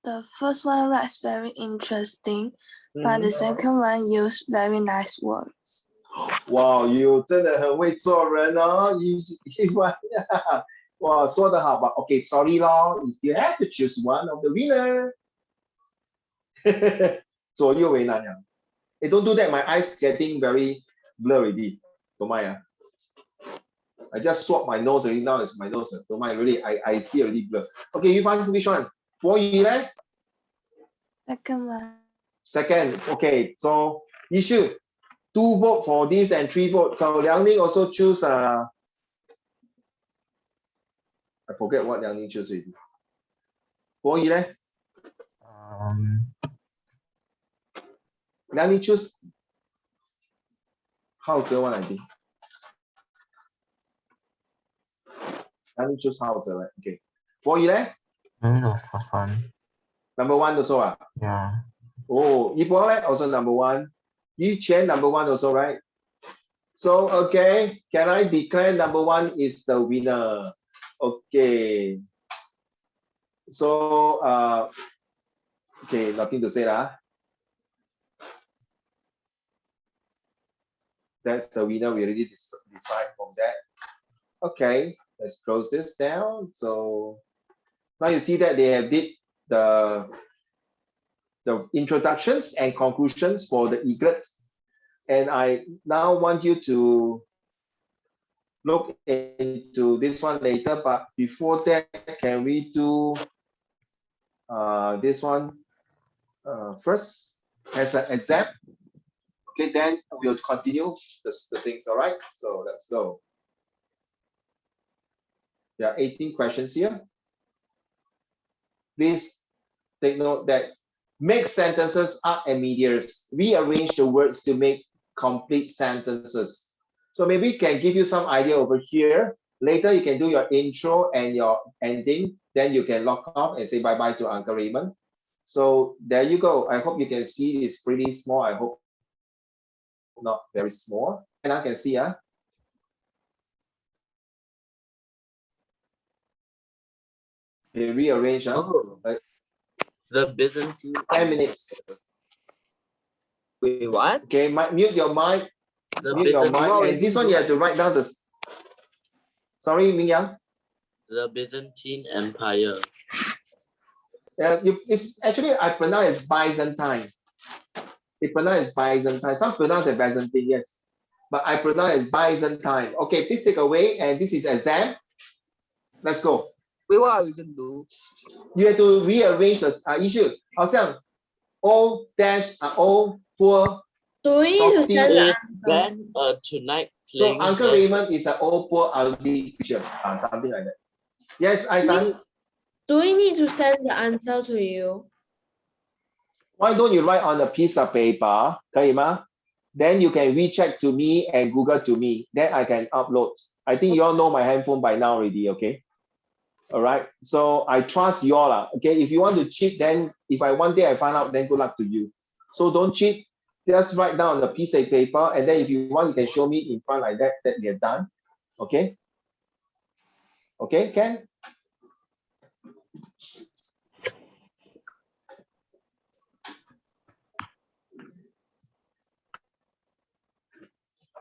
The first one writes very interesting, but the second one used very nice words. Wow, you 真的很会做人哦。哇，说得好吧 ？Okay, sorry 咯 you still have to choose one of the winner 。左右为难呀。Hey, don't do that. My eyes getting very blur already. Don't mind. I just swap my nose already. Now it's my nose. Don't mind. Really, I see already blur. Okay, you find which one? 博宇呢？ Second one. Second. Okay, so Yishu, 2 vote for this and 3 vote. So Liang Ning also choose. I forget what Liang Ning choose already. 博宇呢？ Liang Ning choose. Hao Zhe one, I think. Liang Ning choose Hao Zhe, right? Okay. 博宇呢？ Maybe the first one. Number 1 also. Yeah. Oh, Yibo also number 1. Yichen number 1 also, right? So, okay, can I declare number 1 is the winner? Okay. So, okay, nothing to say lah. That's the winner. We already decide from that. Okay, let's close this down. So now you see that they have did the introductions and conclusions for the eaglets. And I now want you to look into this one later, but before that, can we do this one first as an exam? Okay, then we'll continue the things, all right? So let's go. There are 18 questions here. please take note that make sentences up and medias. Rearrange the words to make complete sentences. So maybe it can give you some idea over here. Later, you can do your intro and your ending. Then you can log off and say bye-bye to Uncle Raymond. So there you go. I hope you can see it's pretty small. I hope not very small. And I can see, rearrange. Oh, the Byzantine. 10 minutes. Wait, what? Okay, mute your mic. The Mute your mic. Byzantine. And this one you have to write down the. Sorry, Ming Yang. The Byzantine Empire. It's actually I pronounce it Byzantine. It pronounce Byzantine. Some pronounce it Byzantine, yes. But I pronounce it Byzantine. Okay, please take away. And this is exam. Let's go. Wait, what are we gonna do? You have to rearrange the issue. 好像 O dash O poor. Do we need to send the Is answer? Ben tonight So playing? Uncle Ben? Raymond is an old poor ugly teacher. Something like that. Yes, I can. Do we need to send the answer to you? Why don't you write on a piece of paper? 可以吗? Then you can recheck to me and Google to me. Then I can upload. I think you all know my handphone by now already, okay? All right. So I trust you all. Okay. If you want to cheat, then if one day I find out, then good luck to you. So don't cheat. Just write down on a piece of paper. And then if you want, you can show me in front like that we are done. Okay. Okay, Ken?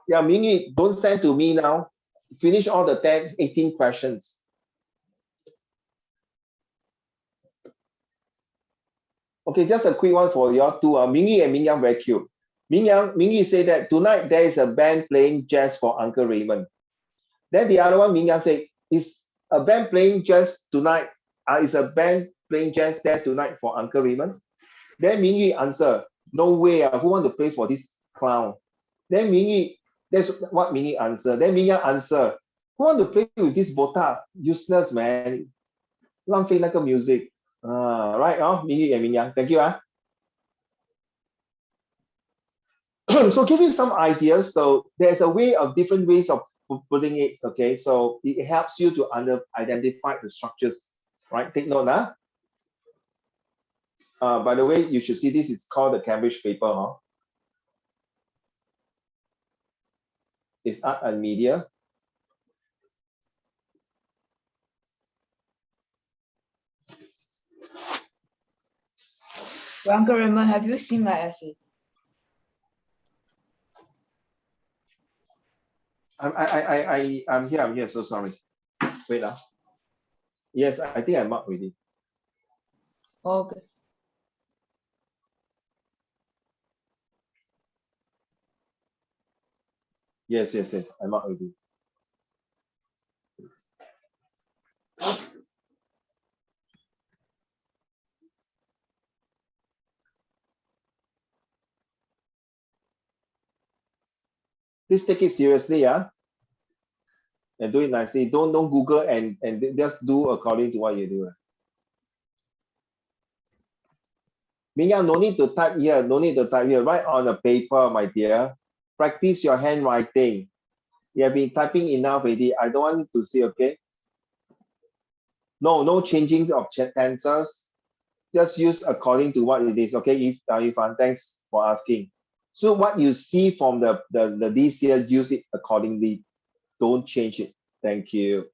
Yeah, Mingy, don't send to me now. Finish all the 10, 18 questions. Okay, just a quick one for y'all too. Mingy and Mingyang very cute. Mingy said that tonight there is a band playing jazz for Uncle Raymond. Then the other one, Mingyang said, is a band playing jazz tonight? Is a band playing jazz there tonight for Uncle Raymond? Then Mingy answer, no way. Who want to play for this clown? Then Mingy, that's what Mingy answer. Then Mingyang answer, who want to play with this botak? Useless, man. 浪费那个 music. Right, Mingy and Mingyang. Thank you. So give you some ideas. So there's a way of different ways of putting it. Okay, so it helps you to identify the structures. Right, take note. By the way, you should see this is called the Cambridge paper. It's art and media. Uncle Raymond, have you seen my essay? I'm here. So sorry. Wait. Yes, I think I marked already. Okay. Yes. I marked already. Please take it seriously, and do it nicely. Don't Google and just do according to what you do. Mingyang, no need to type here. No need to type here. Write on a paper, my dear. Practice your handwriting. You have been typing enough already. I don't want to see, okay? No changing of tenses. Just use according to what it is, okay? Ifan, thanks for asking. So what you see from the this here, use it accordingly. Don't change it. Thank you.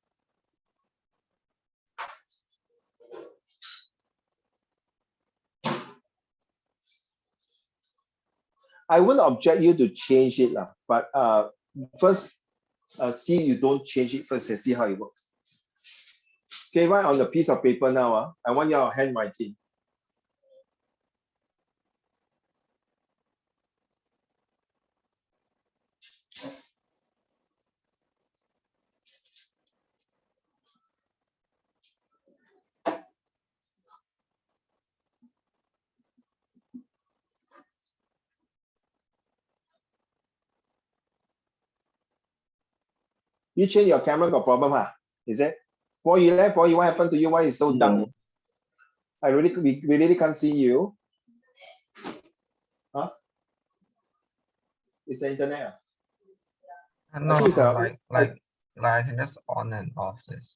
I wouldn't object you to change it, but first see you don't change it first and see how it works. Okay, write on the piece of paper now. I want your handwriting. You change your camera got problem, Is it? What happened to you? Why is so dark? we really can't see you. Huh? It's the internet. No, I think it's like I can just on and off this.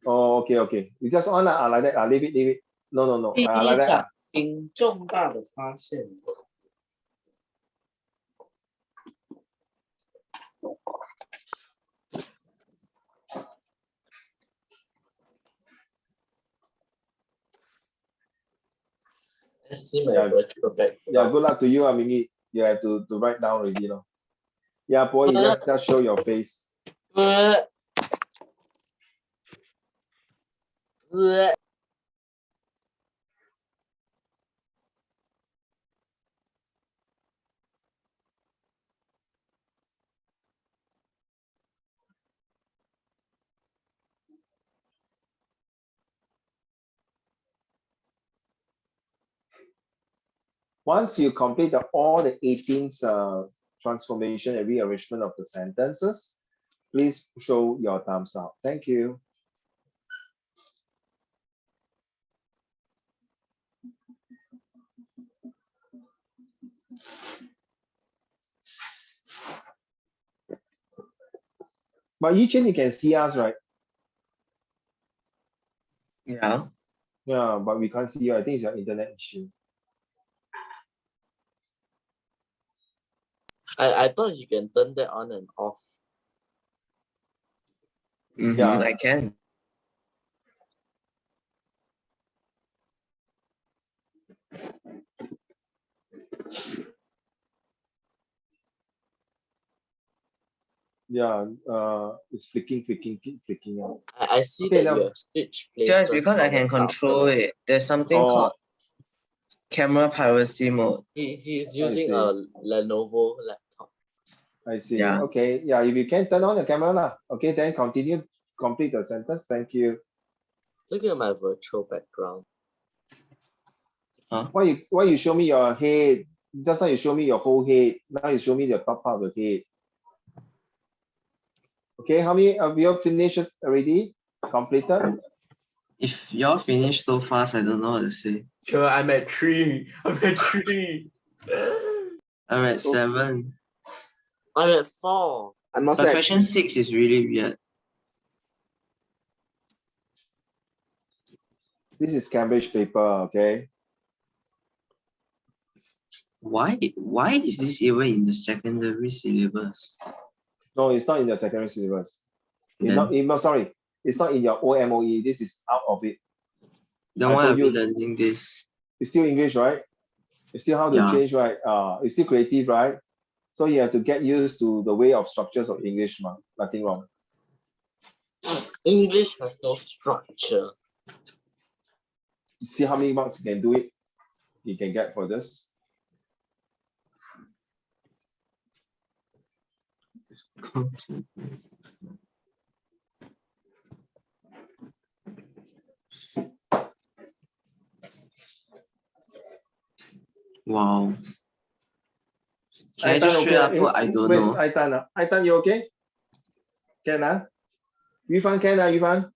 Oh, okay. You just on like that. Leave it. No. 第 like 一 that. 场并重大的发现。Let's see my Yeah. virtual background. Yeah, good luck to you, Mimi. You have to write down already, Yeah, boy, you just show your face. Once you complete all the 18 transformation and rearrangement of the sentences, please show your thumbs up. Thank you. But Yichen, you can see us, right? Yeah. Yeah, but we can't see you. I think it's your internet issue. I thought you can turn that on and off. Yeah. I can. Yeah, it's flicking out. I see Okay, that now- you have stitch places. Just because I on the can top control left. it. There's something called camera piracy mode. He's I using see. a Lenovo laptop. I see. Yeah. Okay. Yeah, if you can turn on the camera lah. Okay, then complete the sentence. Thank you. Look at my virtual background. Why you show me your head? Just now you show me your whole head. Now you show me the top part of the head. Okay, how many of you finished already? Completed? If y'all finish so fast, I don't know what to say. Sure, I'm at 3. I'm at 3. I'm at 7. I'm at 4. I'm But also at question 6 is really weird. This is Cambridge paper, okay? Why is this even in the secondary syllabus? No, it's not in the secondary syllabus. Then, Sorry, it's not in your OMOE. This is out of it. then I why told are we you- learning this? It's still English, right? It's still how to Yeah. change, right? It's still creative, right? So you have to get used to the way of structures of English, nothing wrong. English has no structure. See how many marks you can do it. You can get for this. Wow. Can I just straight up put I don't know? Aitan, you okay? Can Yufan can Yufan?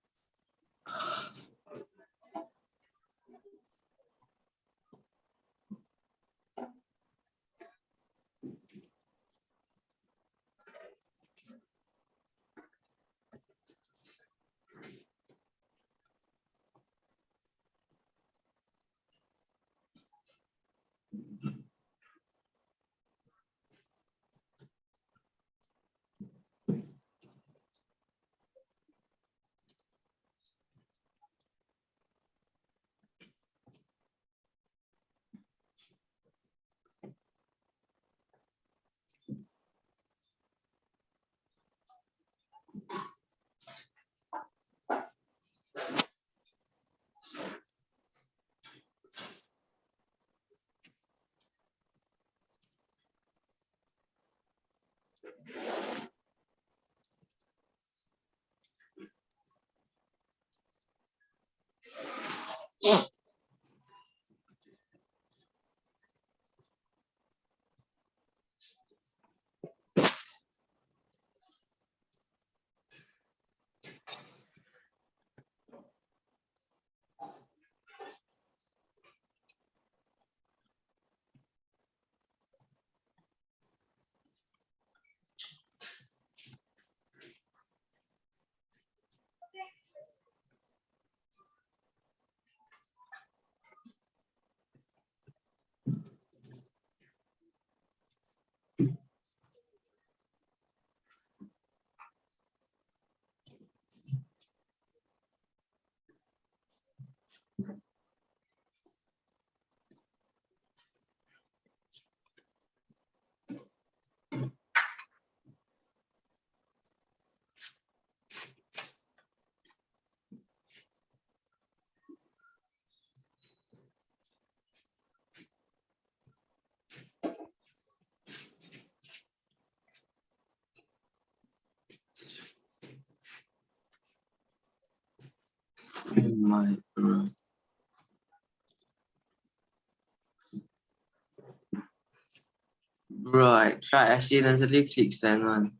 I accidentally clicked send one.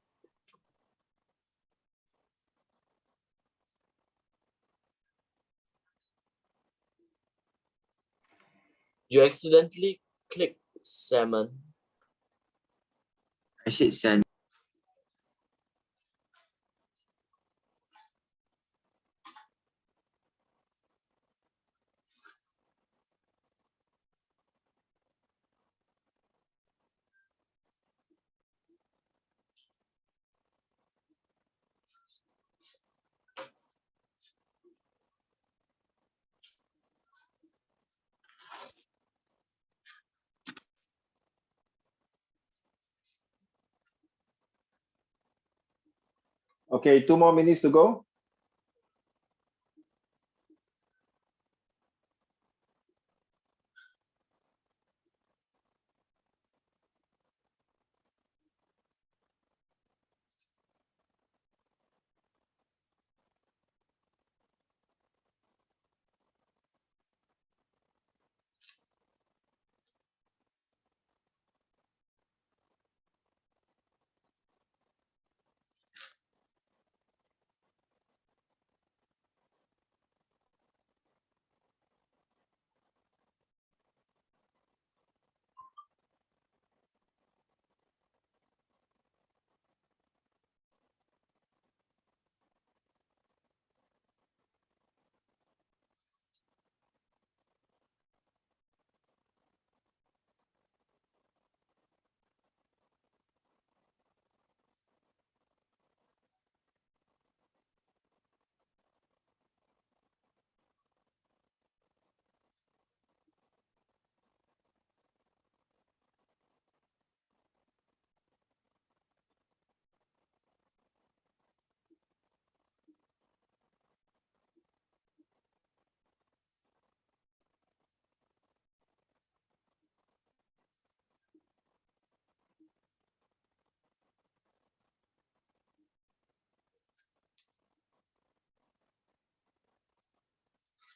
You accidentally click salmon. I said send. Okay, 2 more minutes to go.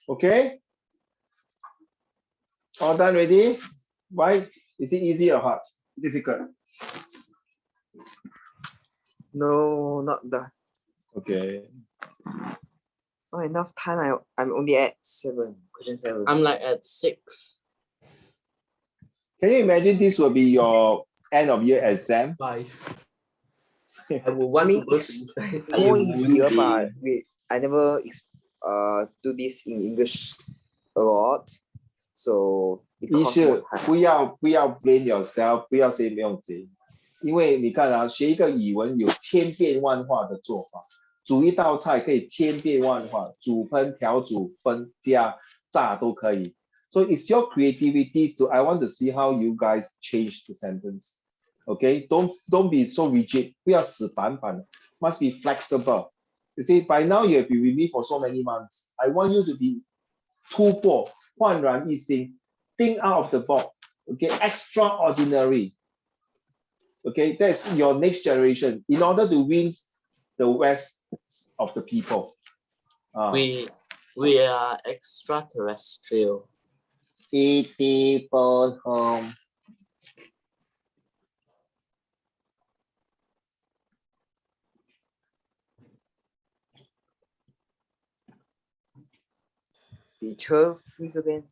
Okay. All done ready? Why? Is it easy or hard? Difficult? No, not done. Okay. Not enough time. I'm only at 7. Question 7. I'm like at 6. Can you imagine this will be your end of year exam? 5. I would want I mean, to go it's to more you easier, won't but I never do this in English a lot, so it 一 costs 是 more time. 不要 blame yourself， 不要 say 没有急，因为你看啊，学一个语文有千变万化的做法，煮一道菜可以千变万化，煮烹调煮分加炸都可以。So it's your creativity to. I want to see how you guys change the sentence. Okay, don't be so rigid. 不要死板板 ，must be flexible. You see, by now you have been with me for so many months. I want you to be 突破，焕然一新 ，think out of the box. Okay, extraordinary. Okay, that's your next generation. In order to win the rest of the people. We are extraterrestrial. Eat people home. Teacher, freeze again.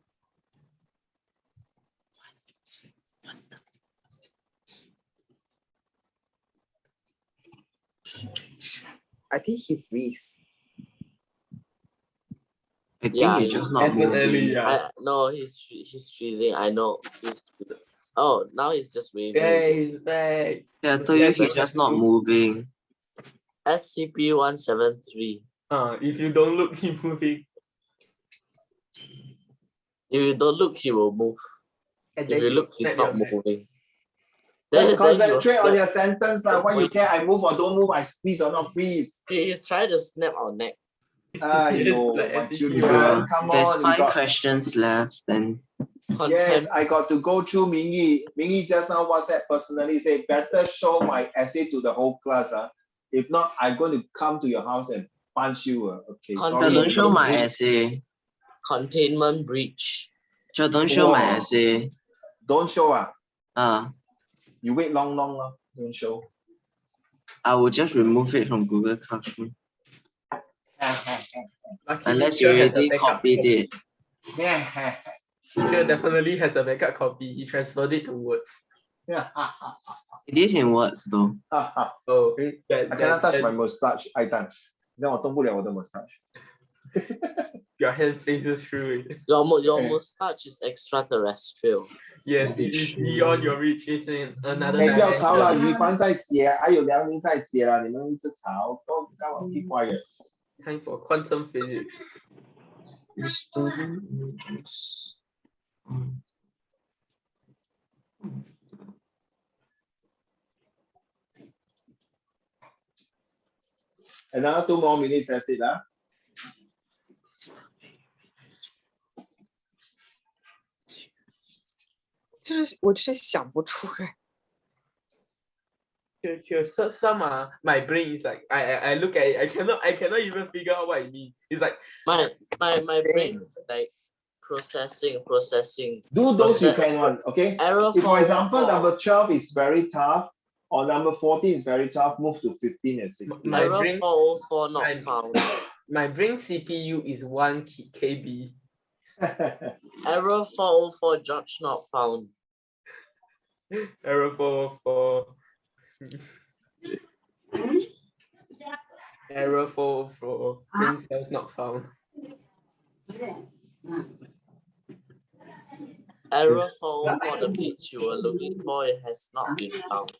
I think he freeze. I think Yeah, it's just not definitely, moving. yeah. No, he's freezing. I know. Oh, now he's just waving. Yeah, he's back. Yeah, I told you he's just not moving. SCP-173. If you don't look, he moving. If you don't look, he will move. And If then you he look, will he's snap not your neck. moving. Let's Then concentrate you'll on your snap. sentence. Why you care? I move or don't move? I freeze or not freeze? He's trying to snap our neck. Yo, Like my SCP. children, come There's on. 5 questions left, and Yes, I got to go through Mingyi. Mingyi just now WhatsApp personally say, better show my essay to the whole class. If not, I'm going to come to your house and punch you. Okay, sorry. don't show my essay. Containment breach. Don't show my Wow. essay. Don't show. You wait long, don't show. I will just remove it from Google Classroom. Luckily, Unless you Cher has a already backup copied copy. it. Cher definitely has a backup copy. He transferred it to Word. It is in words though. Oh, I cannot touch my mustache. I done. 那我动不了我的 mustache. Your hand faces through it. Your mustache is extraterrestrial. Yes, it is beyond your reach. It's in another 不要吵了， dimension. 语凡在写，还有梁宁在写了，你们一直吵，都干我 keep quiet. Time for quantum physics. The student is Another 2 more minutes, that's it, 我就是想不出来。So some my brain is like I look at it, I cannot even figure out what it means. It's like My brain is like processing. Do those you can one, okay? Error If for example, 404. number 12 is very tough, or number 14 is very tough, move to 15 and 16. My Error brain- 404 not found. my brain CPU is 1 KB. Error 404 George not found. Error 404. Error 404. Brain cells not found. Error 404, the page you were looking for, it has not been found.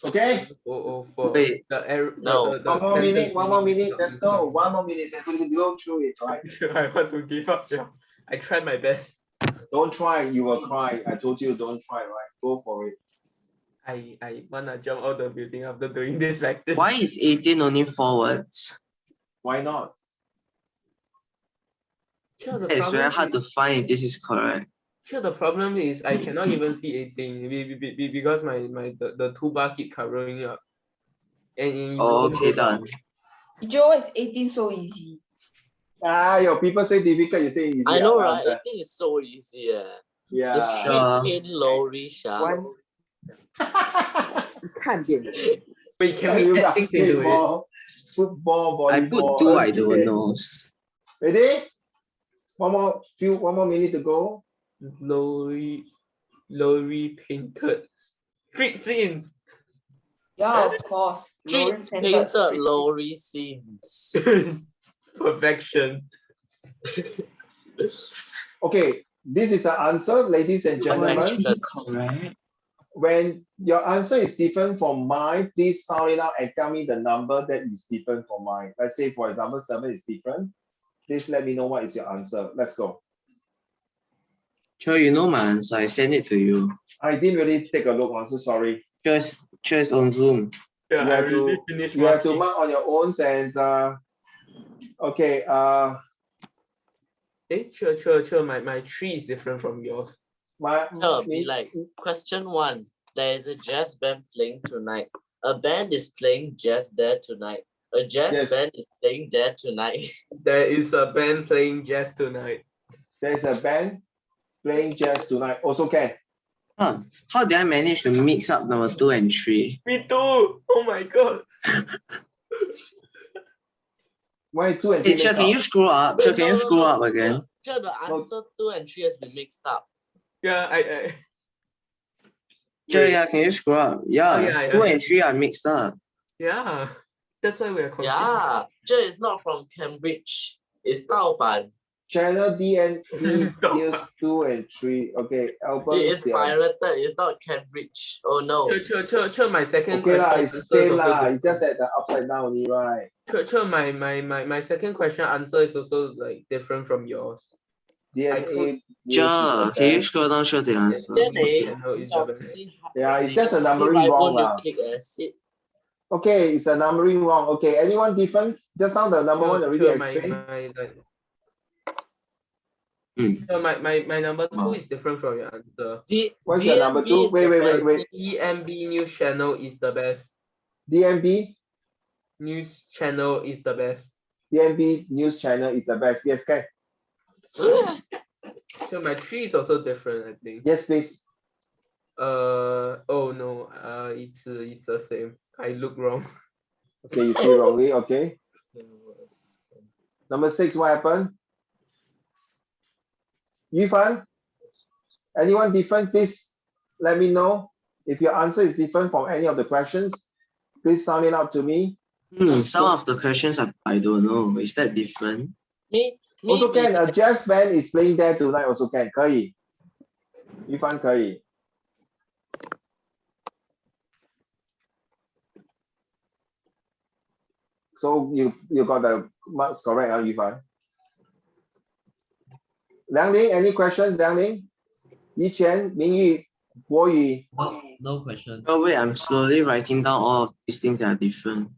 Okay, 404. Wait. The error. No. one more minute, let's go. 1 more minute, and we go through it, right? I want to give up. Yeah. I tried my best. Don't try, you will cry. I told you don't try, right? Go for it. I wanna jump out the building after doing this practice. Why is 18 only 4 words? Why not? Sure, the It's very problem hard to is, find if this is correct. sure, the problem is I cannot even see 18 because the toolbar keep covering up. And Oh, okay, done. Joe, is 18 so easy? Your people say difficult, you say easy. I know, right? 18 is so easy. Yeah. The street in Lorry, Once 看遍了。 Wait, can we add things into it? Skateball, football, I volleyball. put 2, I don't okay. know. Ready? One more minute to go. Lorry painted street scenes. Yeah, of course. Streets Lawrence painted street. Lorry scenes. Perfection. Okay, this is the answer, ladies and gentlemen. Actually correct. When your answer is different from mine, please sound it out and tell me the number that is different from mine. Let's say, for example, 7 is different. Please let me know what is your answer. Let's go. Sure, you know my answer. I sent it to you. I didn't really take a look. I'm so sorry. Just on Zoom. Yeah, You I have to- already finished You have to marking. mark on your own and okay. Sure. My tree is different from yours. Be like, question 1. There is a jazz band playing tonight. A band is playing jazz there tonight. A jazz Yes. band is playing there tonight. There is a band playing jazz tonight. There's a band playing jazz tonight. Also can. Huh. How did I manage to mix up number 2 and 3? Me too. Oh my god. Why 2 and 3 Hey, Sure, mix can up? you scroll up? Sure, can you scroll up again? Sure, the answer 2 and 3 has been mixed up. Yeah, I Sure, Wait. yeah, can you scroll up? Yeah, Oh, yeah, 2 yeah. and 3 are mixed up. yeah. That's why we are confused. Yeah, Sure is not from Cambridge. It's Taoban. Channel DNB News 2 and 3. Okay, album. It is pirated. It's not Cambridge. Oh no. Sure, my second Okay lah, question it's answer same is also lah. It's just different. that the upside down only, right? Sure, my second question answer is also like different from yours. DNA. News Sure, is the can you best. scroll down? Sure, the answer. Yeah, it's just a numbering wrong lah. Nucleic acid. Okay, it's a numbering wrong. Okay, anyone different? Just now the number one already explained. So my number 2 is different from your answer. What's your number 2? Wait. DMB news channel is the best. DMB News channel is the best. DMB news channel is the best. Yes, okay. So my 3 is also different, I think. Yes, please. Oh no, it's the same. I look wrong. Okay, you see wrongly. Okay. Number 6, what happened? Yifan? Anyone different? Please let me know. If your answer is different from any of the questions, please sound it out to me. Some of the questions I don't know. Is that different? Also can. A jazz band is playing there tonight. Also can. 可以。Yifan 可以。So you got the marks correct, Yifan? Liang Ling, any question? Liang Ling? Yiqian, Mingyu, Guoyu. No question. Oh wait, I'm slowly writing down all of these things that are different.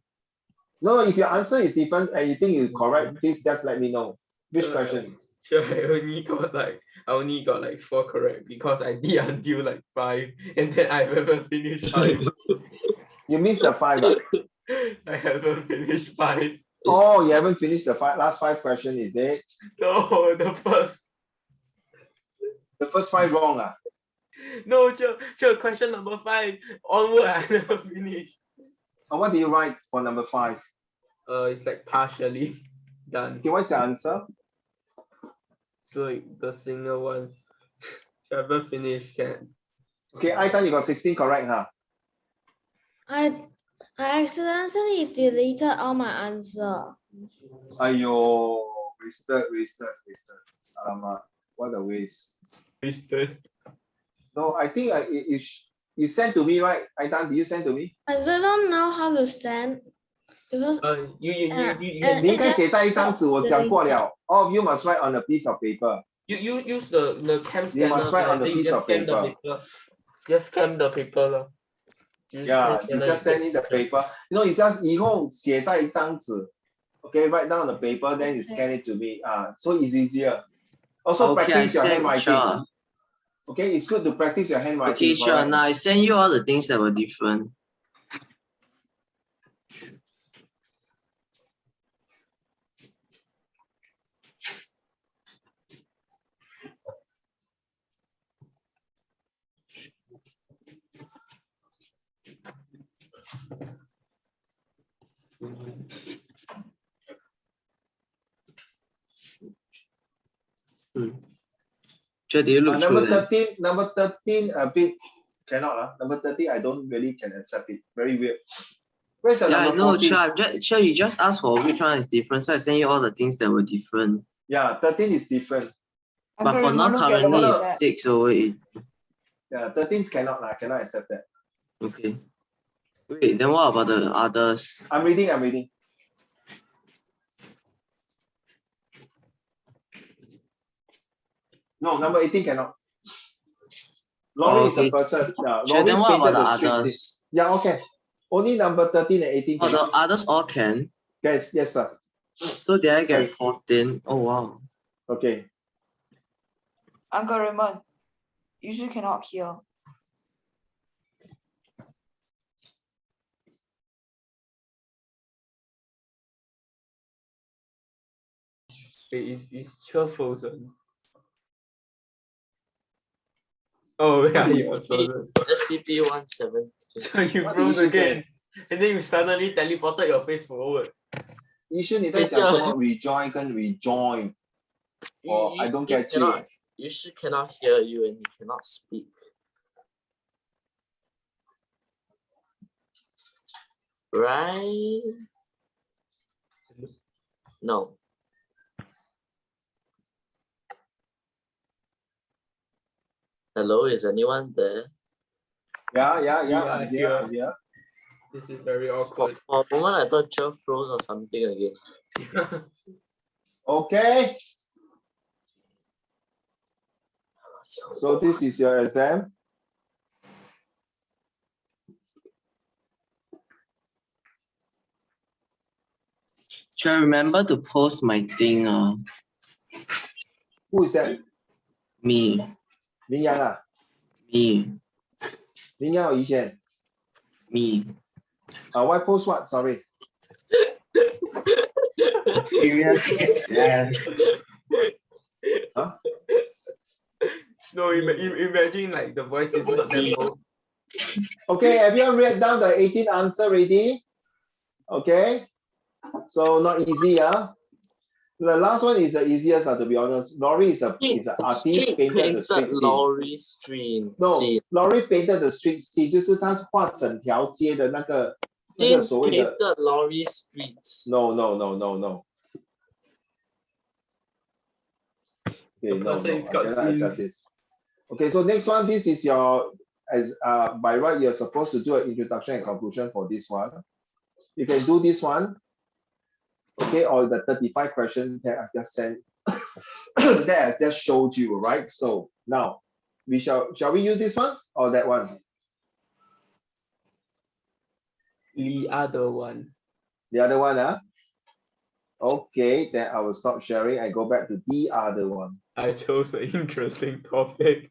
No, if your answer is different and you think you're correct, please just let me know. Which question? Sure, I only got like 4 correct because I did until like 5 and then I haven't finished 5. You missed the 5. I haven't finished 5. Oh, you haven't finished the last 5 questions, is it? No, the first. The first 5 wrong. No, question number 5 onward I never finished. What do you write for number 5? It's like partially done. Okay, what's your answer? So the single one. Haven't finished can. Okay, Aitan, you got 16 correct, huh? I accidentally deleted all my answer. Ayo, wasted. What a waste. Wasted. No, I think you sent to me, right? Aitan, did you send to me? I don't know how to send because you 你应该写在一张纸，我讲过了。All of you must write on a piece of paper. You use the cam scanner. You must write on a piece of paper. Just scan the paper. Yeah, you just send in the paper. You know, you just 以后写在一张纸 Okay, write down on the paper, then you scan it to me. So it's easier. Also practice your handwriting. Sure. Okay, it's good to practice your handwriting. Okay, sure. Now I send you all the things that were different. Sure, do you look number through them? 13, number 13 a bit cannot. Number 13, I don't really can accept it. Very weird. Where's the number 14? Sure, you just asked for which one is different, so I send you all the things that were different. Yeah, 13 is different. But for now, currently it's 6 over 8. Yeah, 13 cannot, I cannot accept that. Okay. Wait, then what about the others? I'm reading. No, number 18 cannot. Laurie is a person. Yeah, sure, then what about the others? Streets. Yeah, okay. Only number 13 and 18 Oh, cannot. the others all can? Yes, sir. So did I get 14? Oh, wow. Okay. Uncle Raymond, you still cannot hear. Is chair frozen? Oh yeah, you are frozen. SCP-173. So you froze again, and then you suddenly teleported your face forward. 医生你在讲什么 rejoin 跟 rejoin? Oh, I don't get you. Yushi cannot hear you and he cannot speak. Right? No. Hello, is anyone there? Yeah, I'm here. This is very awkward. For a moment, I thought Joe froze or something again. Okay. So this is your exam. Should I remember to post my thing? Who is that? Me. Ming Yang. Me. Ming Yang or Yi Xian? Me. Why post what? Sorry. Previous exam. Huh? No, imagine like the voice is not that low. Okay, everyone read down the 18 answer already? Okay, so not easy, huh? The last one is the easiest, to be honest. Laurie is an artist, painted the street scene. Laurie street. No, Laurie painted the street scene， 就是他画整条街的那个所谓的。Laurie streets. No. Okay, no, I cannot accept this. Okay, so next one, this is your, by right, you're supposed to do an introduction and conclusion for this one. You can do this one. Okay, or the 35 questions that I just sent, that I just showed you, right? So now, shall we use this one or that one? The other one. The other one, huh? Okay, then I will stop sharing and go back to the other one. I chose an interesting topic.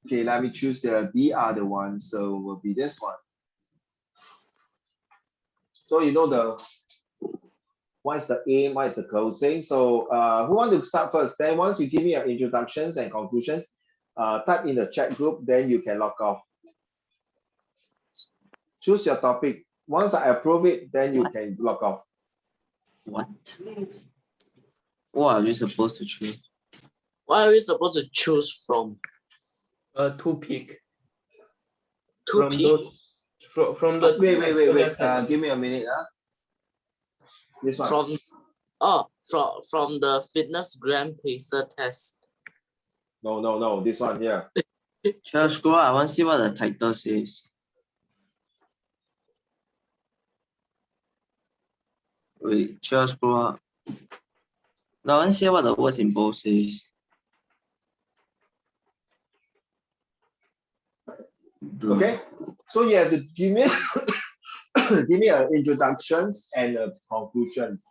Okay, let me choose the other one. So it will be this one. So you know what is the aim, what is the closing. So who want to start first? Then once you give me your introductions and conclusion, type in the chat group, then you can log off. Choose your topic. Once I approve it, then you can log off. What? What are we supposed to choose? What are we supposed to choose from? Two pick. Two pick? From the wait. Give me a minute. This one. From the fitness gram pacer test. No. This one here. Shall I scroll? I want to see what the title says. Wait, shall I scroll up? Now I want to see what the words in bold says. Okay, so you have to give me give me an introductions and conclusions.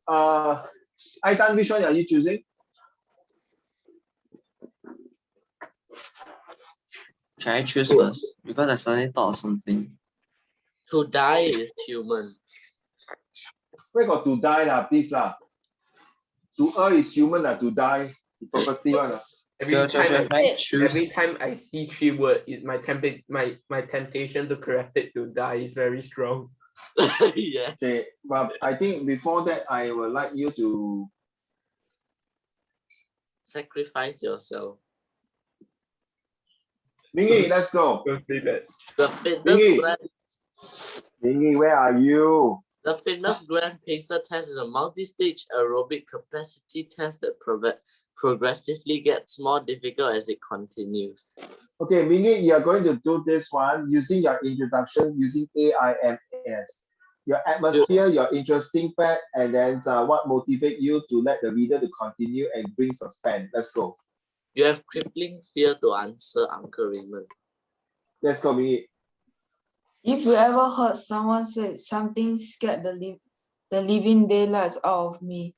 Aitan, which one are you choosing? Can I choose first? Because I suddenly thought of something. To die is human. Where got to die lah, please lah. To err is human to die. Purposely one. Every time I see 3 words, my temptation to correct it to die is very strong. Yeah. Okay, well, I think before that, I would like you to sacrifice yourself. Mingy, let's go. Don't say that. The fitness Mingy, where are you? The fitness grand pacer test is a multi-stage aerobic capacity test that progressively gets more difficult as it continues. Okay, Mingy, you are going to do this one using your introduction, using AIMS. Your atmosphere, your interesting fact, and then what motivates you to let the reader to continue and bring suspense. Let's go. You have crippling fear to answer, Uncle Raymond. Let's go, Mingy. If you ever heard someone say something scared the living daylights out of me,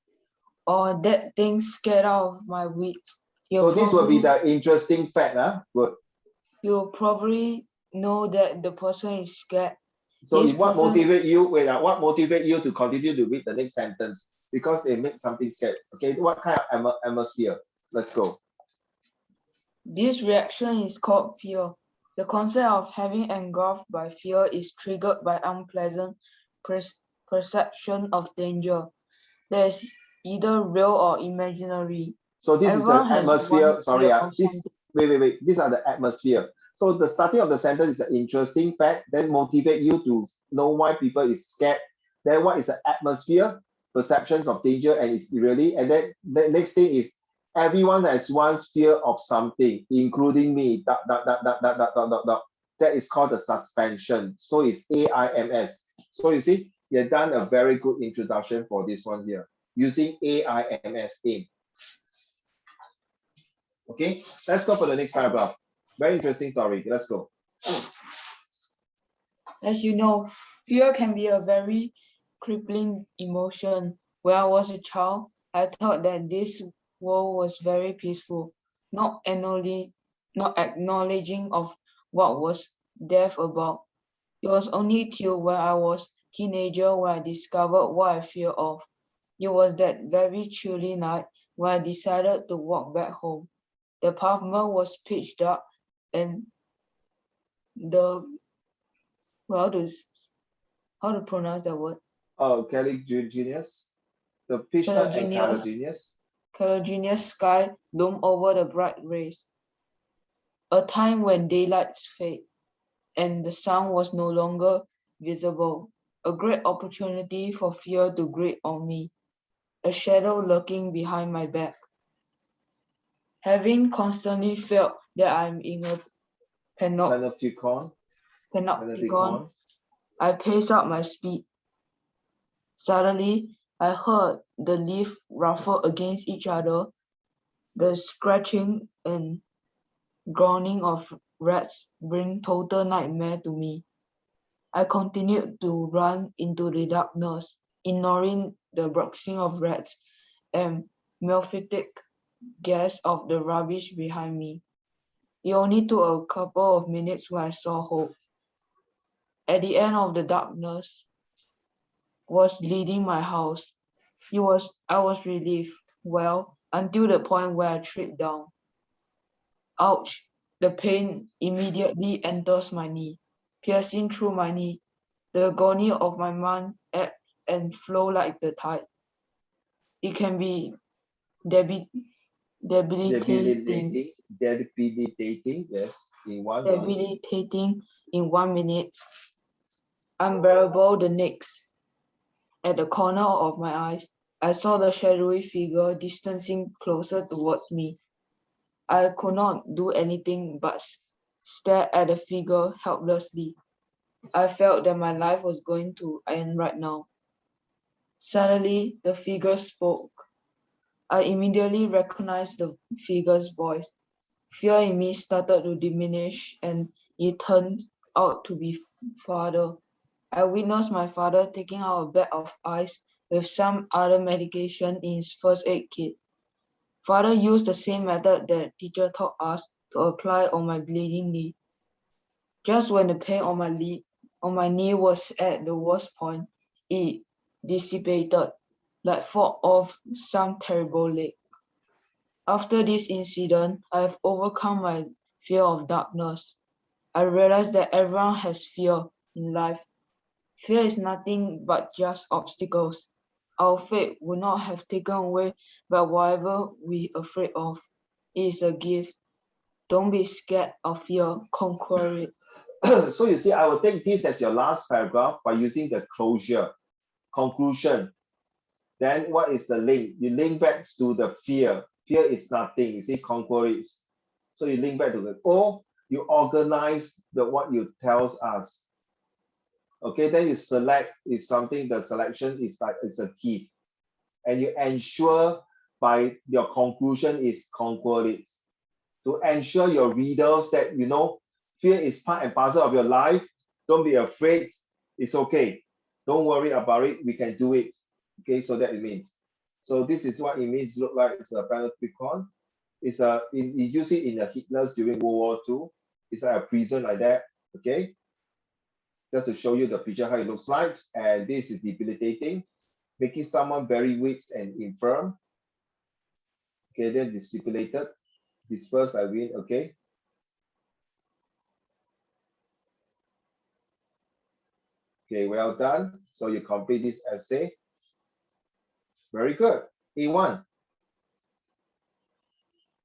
or that thing scared out of my wits, so this will be the interesting fact, huh? Good. You'll probably know that the person is scared. So what motivates you? Wait, what motivates you to continue to read the next sentence? Because they make something scared. Okay, what kind of atmosphere? Let's go. This reaction is called fear. The concept of having engulfed by fear is triggered by unpleasant perception of danger. There is either real or imaginary. So this is an atmosphere. Sorry, wait. These are the atmosphere. So the starting of the sentence is an interesting fact, then motivate you to know why people is scared. Then what is the atmosphere? Perceptions of danger and it's really. And then the next thing is everyone has once fear of something, including me. ... That is called the suspension. So it's AIMS. So you see, you've done a very good introduction for this one here using AIMS. Okay, let's go for the next paragraph. Very interesting story. Let's go. As you know, fear can be a very crippling emotion. When I was a child, I thought that this world was very peaceful, not acknowledging of what was death about. It was only till when I was a teenager when I discovered what I fear of. It was that very chilly night when I decided to walk back home. The pavement was pitch dark and the how to pronounce that word? Oh, Caligenius. The pitch dark and Caligenius sky loomed over the bright rays. A time when daylight faded and the sun was no longer visible. A great opportunity for fear to grate on me. A shadow lurking behind my back. Having constantly felt that I'm in a panopticon, I paced up my speed. Suddenly, I heard the leaves ruffle against each other. The scratching and groaning of rats bring total nightmare to me. I continued to run into the darkness, ignoring the barking of rats and malefic gas of the rubbish behind me. It only took a couple of minutes when I saw hope. At the end of the darkness was leading my house. I was relieved, well, until the point where I tripped down. Ouch! The pain immediately enters my knee, piercing through my knee. The agony of my mind ebbed and flowed like the tide. It can be debilitating, yes, debilitating in 1 minute, unbearable the next. At the corner of my eyes, I saw the shadowy figure distancing closer towards me. I could not do anything but stare at the figure helplessly. I felt that my life was going to end right now. Suddenly, the figure spoke. I immediately recognized the figure's voice. Fear in me started to diminish, and it turned out to be father. I witnessed my father taking out a bag of ice with some other medication in his first aid kit. Father used the same method that teacher taught us to apply on my bleeding knee. Just when the pain on my knee was at the worst point, it dissipated like fog of some terrible lake. After this incident, I have overcome my fear of darkness. I realized that everyone has fear in life. Fear is nothing but just obstacles. Our faith will not have taken away by whatever we're afraid of. It is a gift. Don't be scared of fear, conquer it. So you see, I will take this as your last paragraph by using the conclusion. Then what is the link? You link back to the fear. Fear is nothing. You see, conquer it. So you link back to the, or you organize what you tells us. Okay, then you select is something, the selection is like it's a key. And you ensure by your conclusion is conquer it. To ensure your readers that fear is part and parcel of your life. Don't be afraid. It's okay. Don't worry about it. We can do it. Okay, so that it means. So this is what it means look like. It's a panopticon. It's you use it in the Hitler's during World War II. It's like a prison like that. Okay. Just to show you the picture how it looks like. And this is debilitating, making someone very weak and infirm. Okay, then dissipated. Dispersed, I mean, okay. Okay, well done. So you complete this essay. Very good. A1.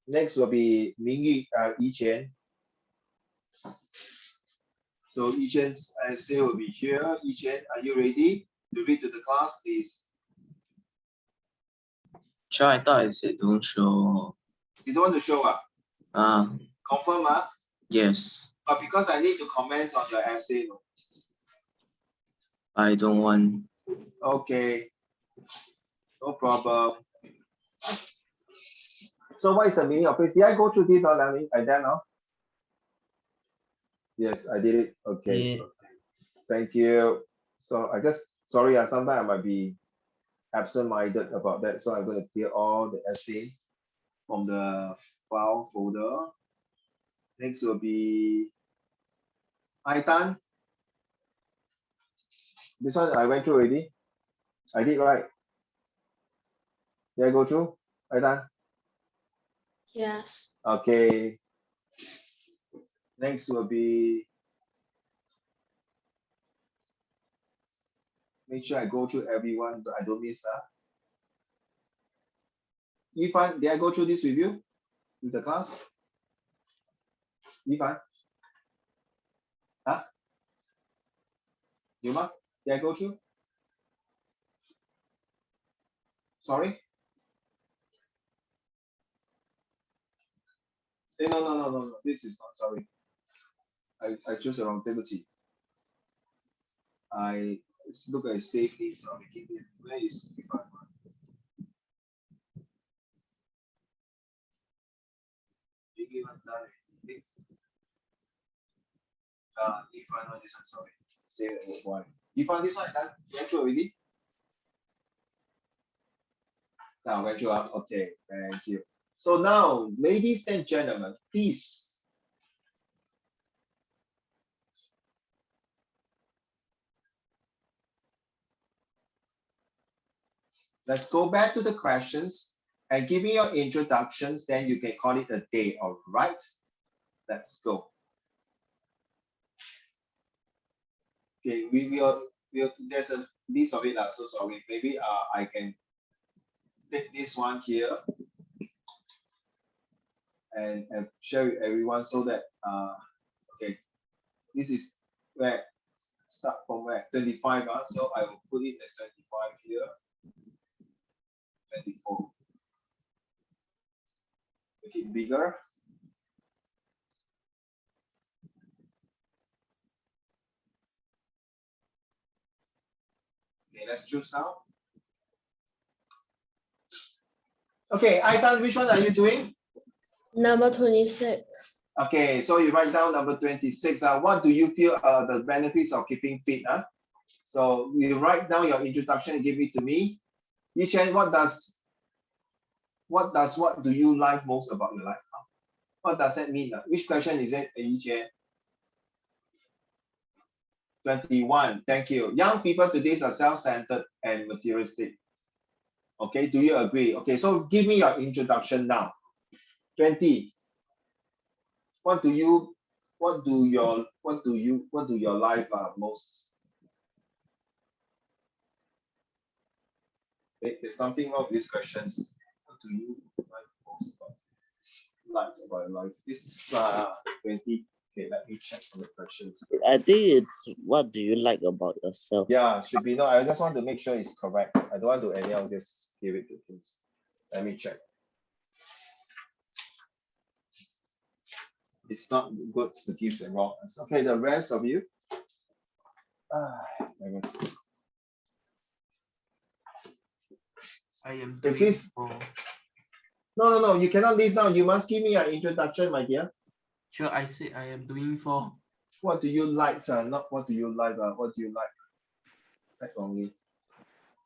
Next will be Mingyu Yiqian. So Yiqian's essay will be here. Yiqian, are you ready to read to the class, please? Sure, I thought I said don't show. You don't want to show up? Confirm? Yes. But because I need to comment on your essay. No? I don't want. Okay. No problem. So what is the meaning of it? Did I go through this or I done now? Yes, I did it. Okay. Yeah. Thank you. So sorry, sometimes I might be absent-minded about that. So I'm going to clear all the essay from the file folder. Next will be Aitan. This one I went through already. I did right. Did I go through? Aidan? Yes. Okay. Next will be, make sure I go through everyone, but I don't miss. Ifan, did I go through this with you? With the class? Ifan? Huh? Yuma? Did I go through? Sorry? No. This is not sorry. I chose the wrong activity. Let's look at safety. Sorry, where is Ifan? Ifan, no, this one, sorry. Save it one. Ifan, this one I done. Went through already? Now went through. Okay, thank you. So now, ladies and gentlemen, please. Let's go back to the questions and give me your introductions, then you can call it a day, all right? Let's go. Okay, we'll there's a list of it, so sorry. Maybe I can take this one here and share with everyone so that okay, this is where start from where 25, so I will put it as 25 here. 24. Make it bigger. Okay, let's choose now. Okay, Aitan, which one are you doing? Number 26. Okay, so you write down number 26. What do you feel are the benefits of keeping fit? So you write down your introduction and give it to me. Yichen, what do you like most about your life? What does that mean? Which question is it, Yichen? 21. Thank you. Young people today are self-centered and materialistic. Okay, do you agree? Okay, so give me your introduction now. 20. What do your life most? Wait, there's something wrong with these questions. What do you like most about your life? This is 20. Okay, let me check on the questions. I think it's what do you like about yourself? Yeah, should be. No, I just want to make sure it's correct. I don't want to anyhow just give it to things. Let me check. It's not good to give the wrong answer. Okay, the rest of you. I am Okay, doing please. No. You cannot leave now. You must give me an introduction, my dear. Sure, I said I am doing 4. What do you like? Not what do you like? What do you like? Like only.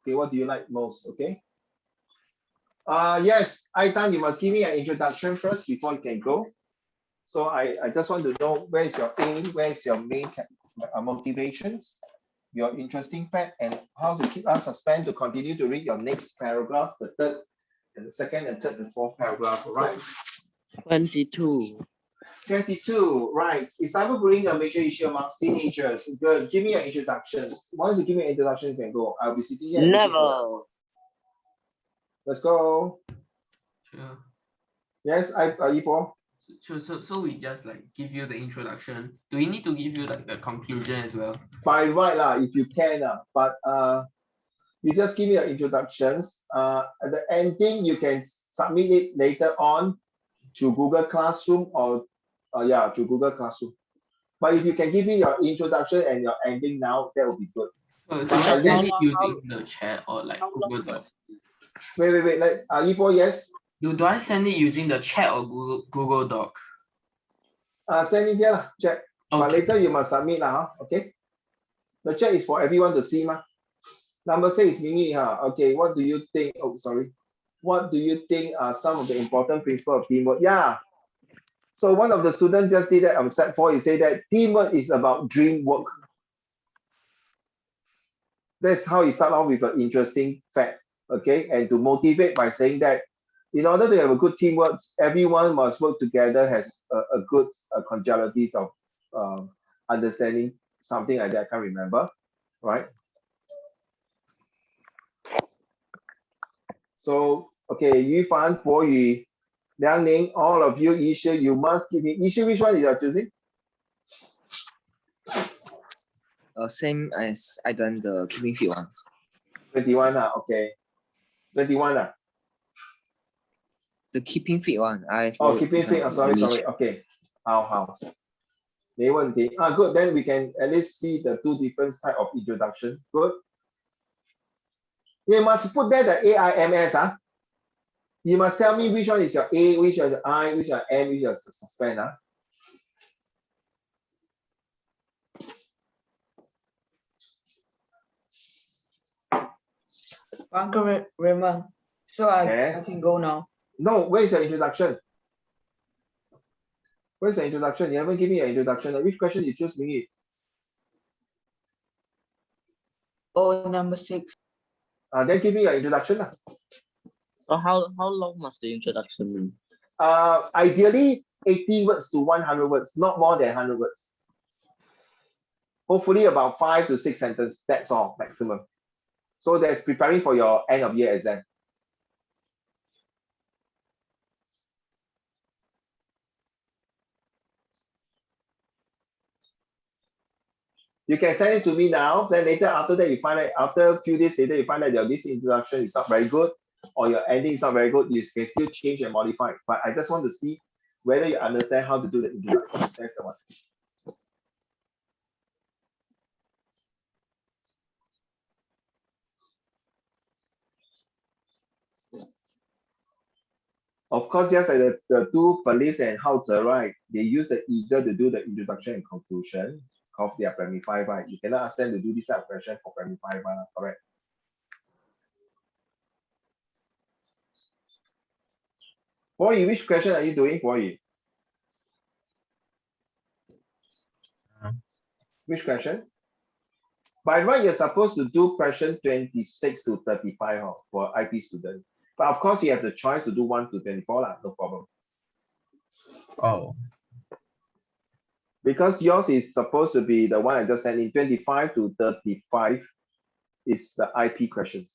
Okay, what do you like most? Okay. Yes, Aitan, you must give me an introduction first before you can go. So I just want to know where is your aim, where is your main motivations, your interesting fact, and how to keep us suspend to continue to read your next paragraph, the third, and the second, and third, and fourth paragraph, right? 22. 22, right. Is cyberbullying a major issue amongst teenagers? Good. Give me your introductions. Once you give me an introduction, you can go. I'll be sitting here. Never. Let's go. Sure. Yes, Ipo. Sure. So we just like give you the introduction. Do we need to give you like the conclusion as well? By right lah, if you can but you just give me your introductions. At the ending, you can submit it later on to Google Classroom or to Google Classroom. But if you can give me your introduction and your ending now, that would be good. So just send it using the chat or like Google Docs. Wait. Like Ipo, yes. Do I send it using the chat or Google Doc? Send it here, chat. Okay. But later you must submit okay. The chat is for everyone to see Number 6, Mimi, okay. What do you think? Oh, sorry. What do you think are some of the important principles of teamwork? Yeah. So one of the students just did that on set 4. He said that teamwork is about dream work. That's how he started off with an interesting fact. Okay, and to motivate by saying that In order to have a good teamwork, everyone must work together, has a good conjunctives of understanding, something like that. I can't remember, right? So, okay, Yu Fan, Po Yu, Liang Ning, all of you, Yisha, you must give me. Yisha, which one is you choosing? Same as I done the keeping fit one. 21, okay. 21. The keeping fit one. Oh, keeping fit. Sorry. Okay. How? 没问题. Good. Then we can at least see the two different type of introduction. Good. You must put there the AIMS. You must tell me which one is your A, which is your I, which is your M, which is your suspend. Uncle Raymond, so I can go now. No, where is your introduction? Where's the introduction? You haven't given me an introduction. Which question you choose me? Oh, number 6. Then give me your introduction. So how long must the introduction be? Ideally 80 words to 100 words, not more than 100 words. Hopefully about 5 to 6 sentences. That's all maximum. So that's preparing for your end of year exam. You can send it to me now. Then later, after that, you find out, after a few days later, you find out that this introduction is not very good or your ending is not very good. You can still change and modify. But I just want to see whether you understand how to do the introduction. That's the one. Of course, just like the two Felice and Haoze, right? They use the eager to do the introduction and conclusion of their primary 5, right? You cannot ask them to do this type of question for primary 5, correct? Boy, which question are you doing, Boy? Which question? By right, you're supposed to do question 26 to 35 for IP students. But of course, you have the choice to do 1 to 24, no problem. Oh. Because yours is supposed to be the one I just sent in, 25 to 35 is the IP questions.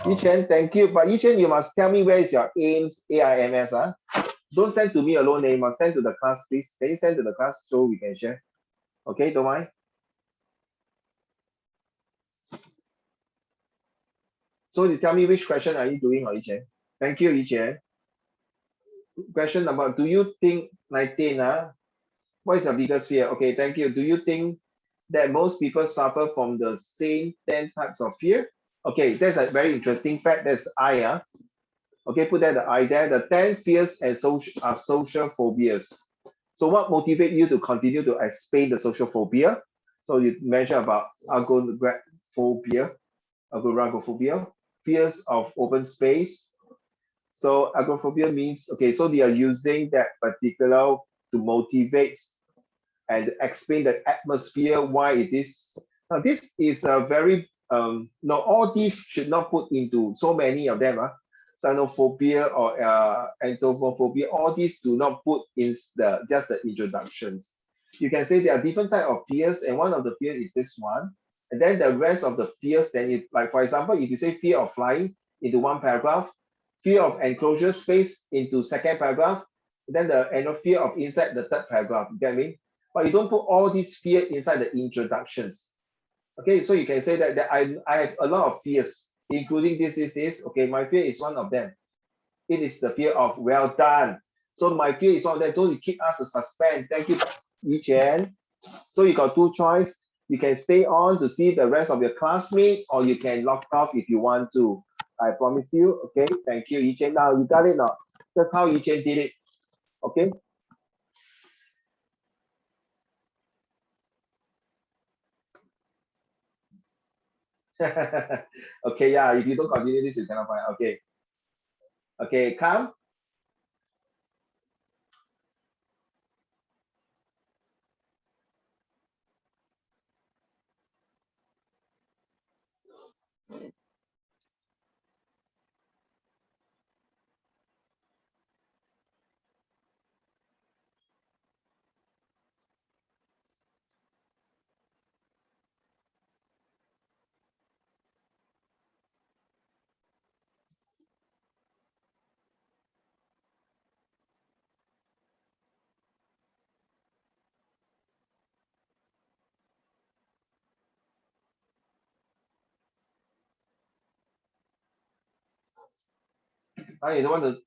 Yichen, thank you. But Yichen, you must tell me where is your AIMS, AIMS. Don't send to me alone, you must send to the class, please. Can you send to the class so we can share? Okay, don't mind. So you tell me which question are you doing, Yichen? Thank you, Yichen. Question number, do you think 19, what is your biggest fear? Okay, thank you. Do you think that most people suffer from the same 10 types of fear? Okay, that's a very interesting fact. That's I. Okay, put that the I there. The 10 fears and social phobias. So what motivates you to continue to explain the social phobia? So you mentioned about agoraphobia, fears of open space. So agoraphobia means, okay, so they are using that particular to motivate and explain the atmosphere, why it is. Now this is a very, no, all these should not put into so many of them. Xenophobia or anthropophobia, all these do not put in just the introductions. You can say there are different type of fears, and one of the fear is this one. And then the rest of the fears, then it, like for example, if you say fear of flying into one paragraph, fear of enclosure space into second paragraph, then the fear of inside the third paragraph. You get what I mean? But you don't put all these fear inside the introductions. Okay, so you can say that I have a lot of fears, including this. Okay, my fear is one of them. It is the fear of well done. So my fear is one of them. So you keep us a suspense. Thank you, Yichen. So you got two choice. You can stay on to see the rest of your classmates, or you can log off if you want to. I promise you. Okay, thank you, Yichen. Now you got it now. That's how Yichen did it. Okay. Okay, yeah, if you don't continue this, you cannot find. Okay. Okay, come. You don't want to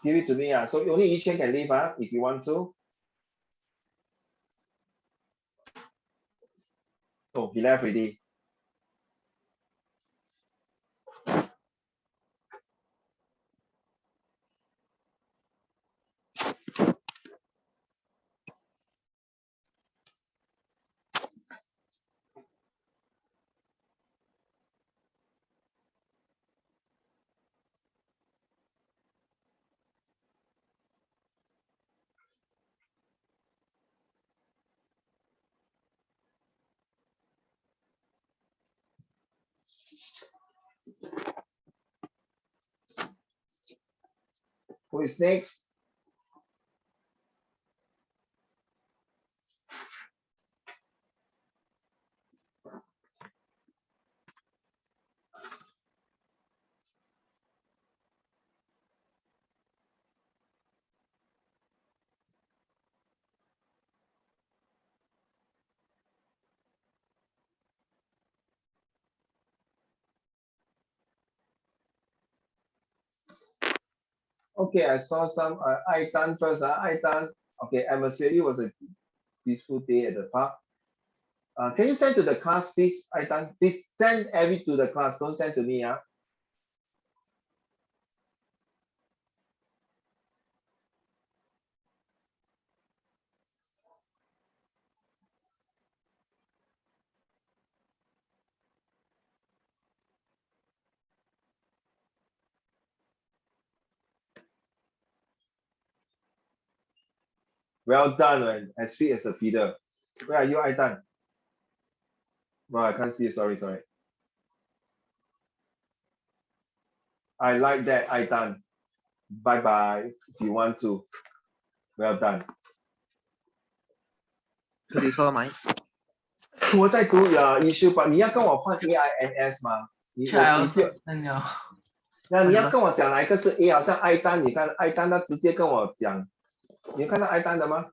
give it to me. So only Yichen can leave if you want to. Oh, he left already. Who is next? Okay, I saw some Aitan first. Aitan. Okay, atmosphere. It was a peaceful day at the park. Can you send to the class, please, Aitan? Please send every to the class. Don't send to me. Well done, man. As sweet as a feeder. Where are you, Aitan? Well, I can't see you. Sorry. I like that, Aitan. Bye-bye if you want to. Well done. 可以说吗？我在读issue，but 你要跟我换 AIMS 吗？你你要跟我讲哪一个是 A， 好像爱丹，你看爱丹他直接跟我讲，你有看到爱丹的吗？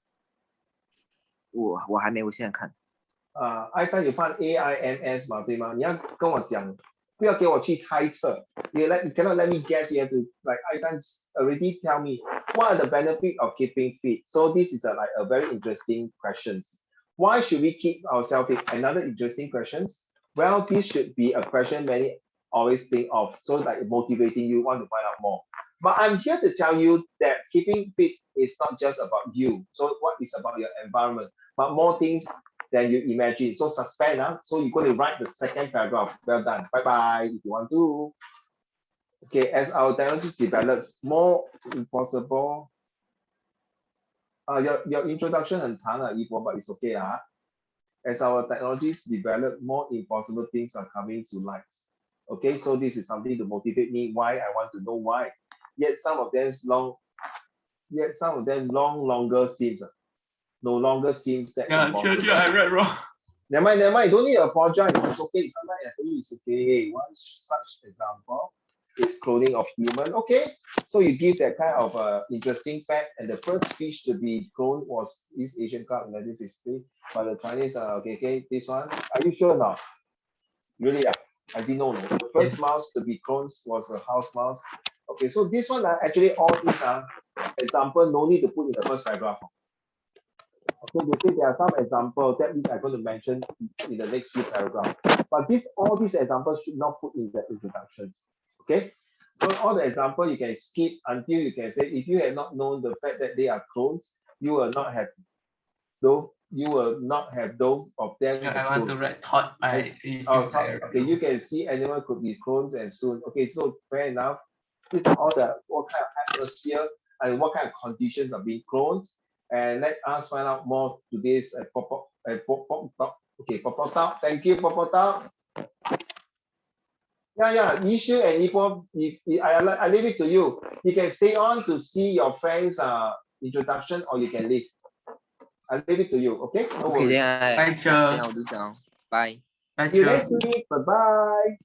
我还没有现在看。爱丹有放 AIMS 嘛，对吗？你要跟我讲，不要给我去猜测。You cannot let me guess. You have to like Aitan already tell me what are the benefits of keeping fit. So this is like a very interesting questions. Why should we keep ourselves fit? Another interesting questions. Well, this should be a question many always think of. So like motivating you want to find out more. But I'm here to tell you that keeping fit is not just about you. So what is about your environment, but more things than you imagine. So suspend. So you're going to write the second paragraph. Well done. Bye-bye if you want to. Okay, as our technology develops, more impossible. Your introduction 很长Yibo, but it's okay. As our technologies develop, more impossible things are coming to light. Okay, so this is something to motivate me. Why I want to know why. Yet some of them longer seems no longer seems that impossible. Yeah, I read wrong. Never mind. Don't need to apologize. It's okay. Sometimes I tell you it's okay. One such example is cloning of human. Okay, so you give that kind of interesting fact. And the first fish to be cloned was East Asian carp in 1963. But the Chinese, okay, this one. Are you sure now? Really? I didn't know. The first mouse to be cloned was a house mouse. Okay, so this one actually all these example no need to put in the first paragraph. Okay, they say there are some examples that I'm going to mention in the next few paragraphs. But all these examples should not put in the introductions. Okay, so all the examples you can skip until you can say if you had not known the fact that they are clones, you will not have those. You will not have those of them. Yeah, I want to write thought. Okay, you can see animal could be clones and soon. Okay, so fair enough. This is all the what kind of atmosphere and what kind of conditions are being cloned. And let us find out more today's Okay, Popotao. Thank you, Popotao. Yeah, Yishu and Ipo, I leave it to you. You can stay on to see your friends' introduction or you can leave. I leave it to you, okay? No okay, worries. then I'll do so. Bye. See you next week. Bye-bye.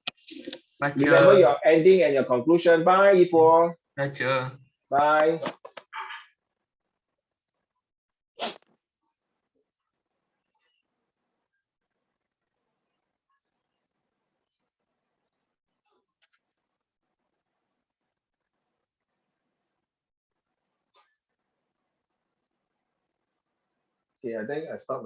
Bye. Remember your ending and your conclusion. Bye, Ipo. Bye. Bye. Okay, I think I stop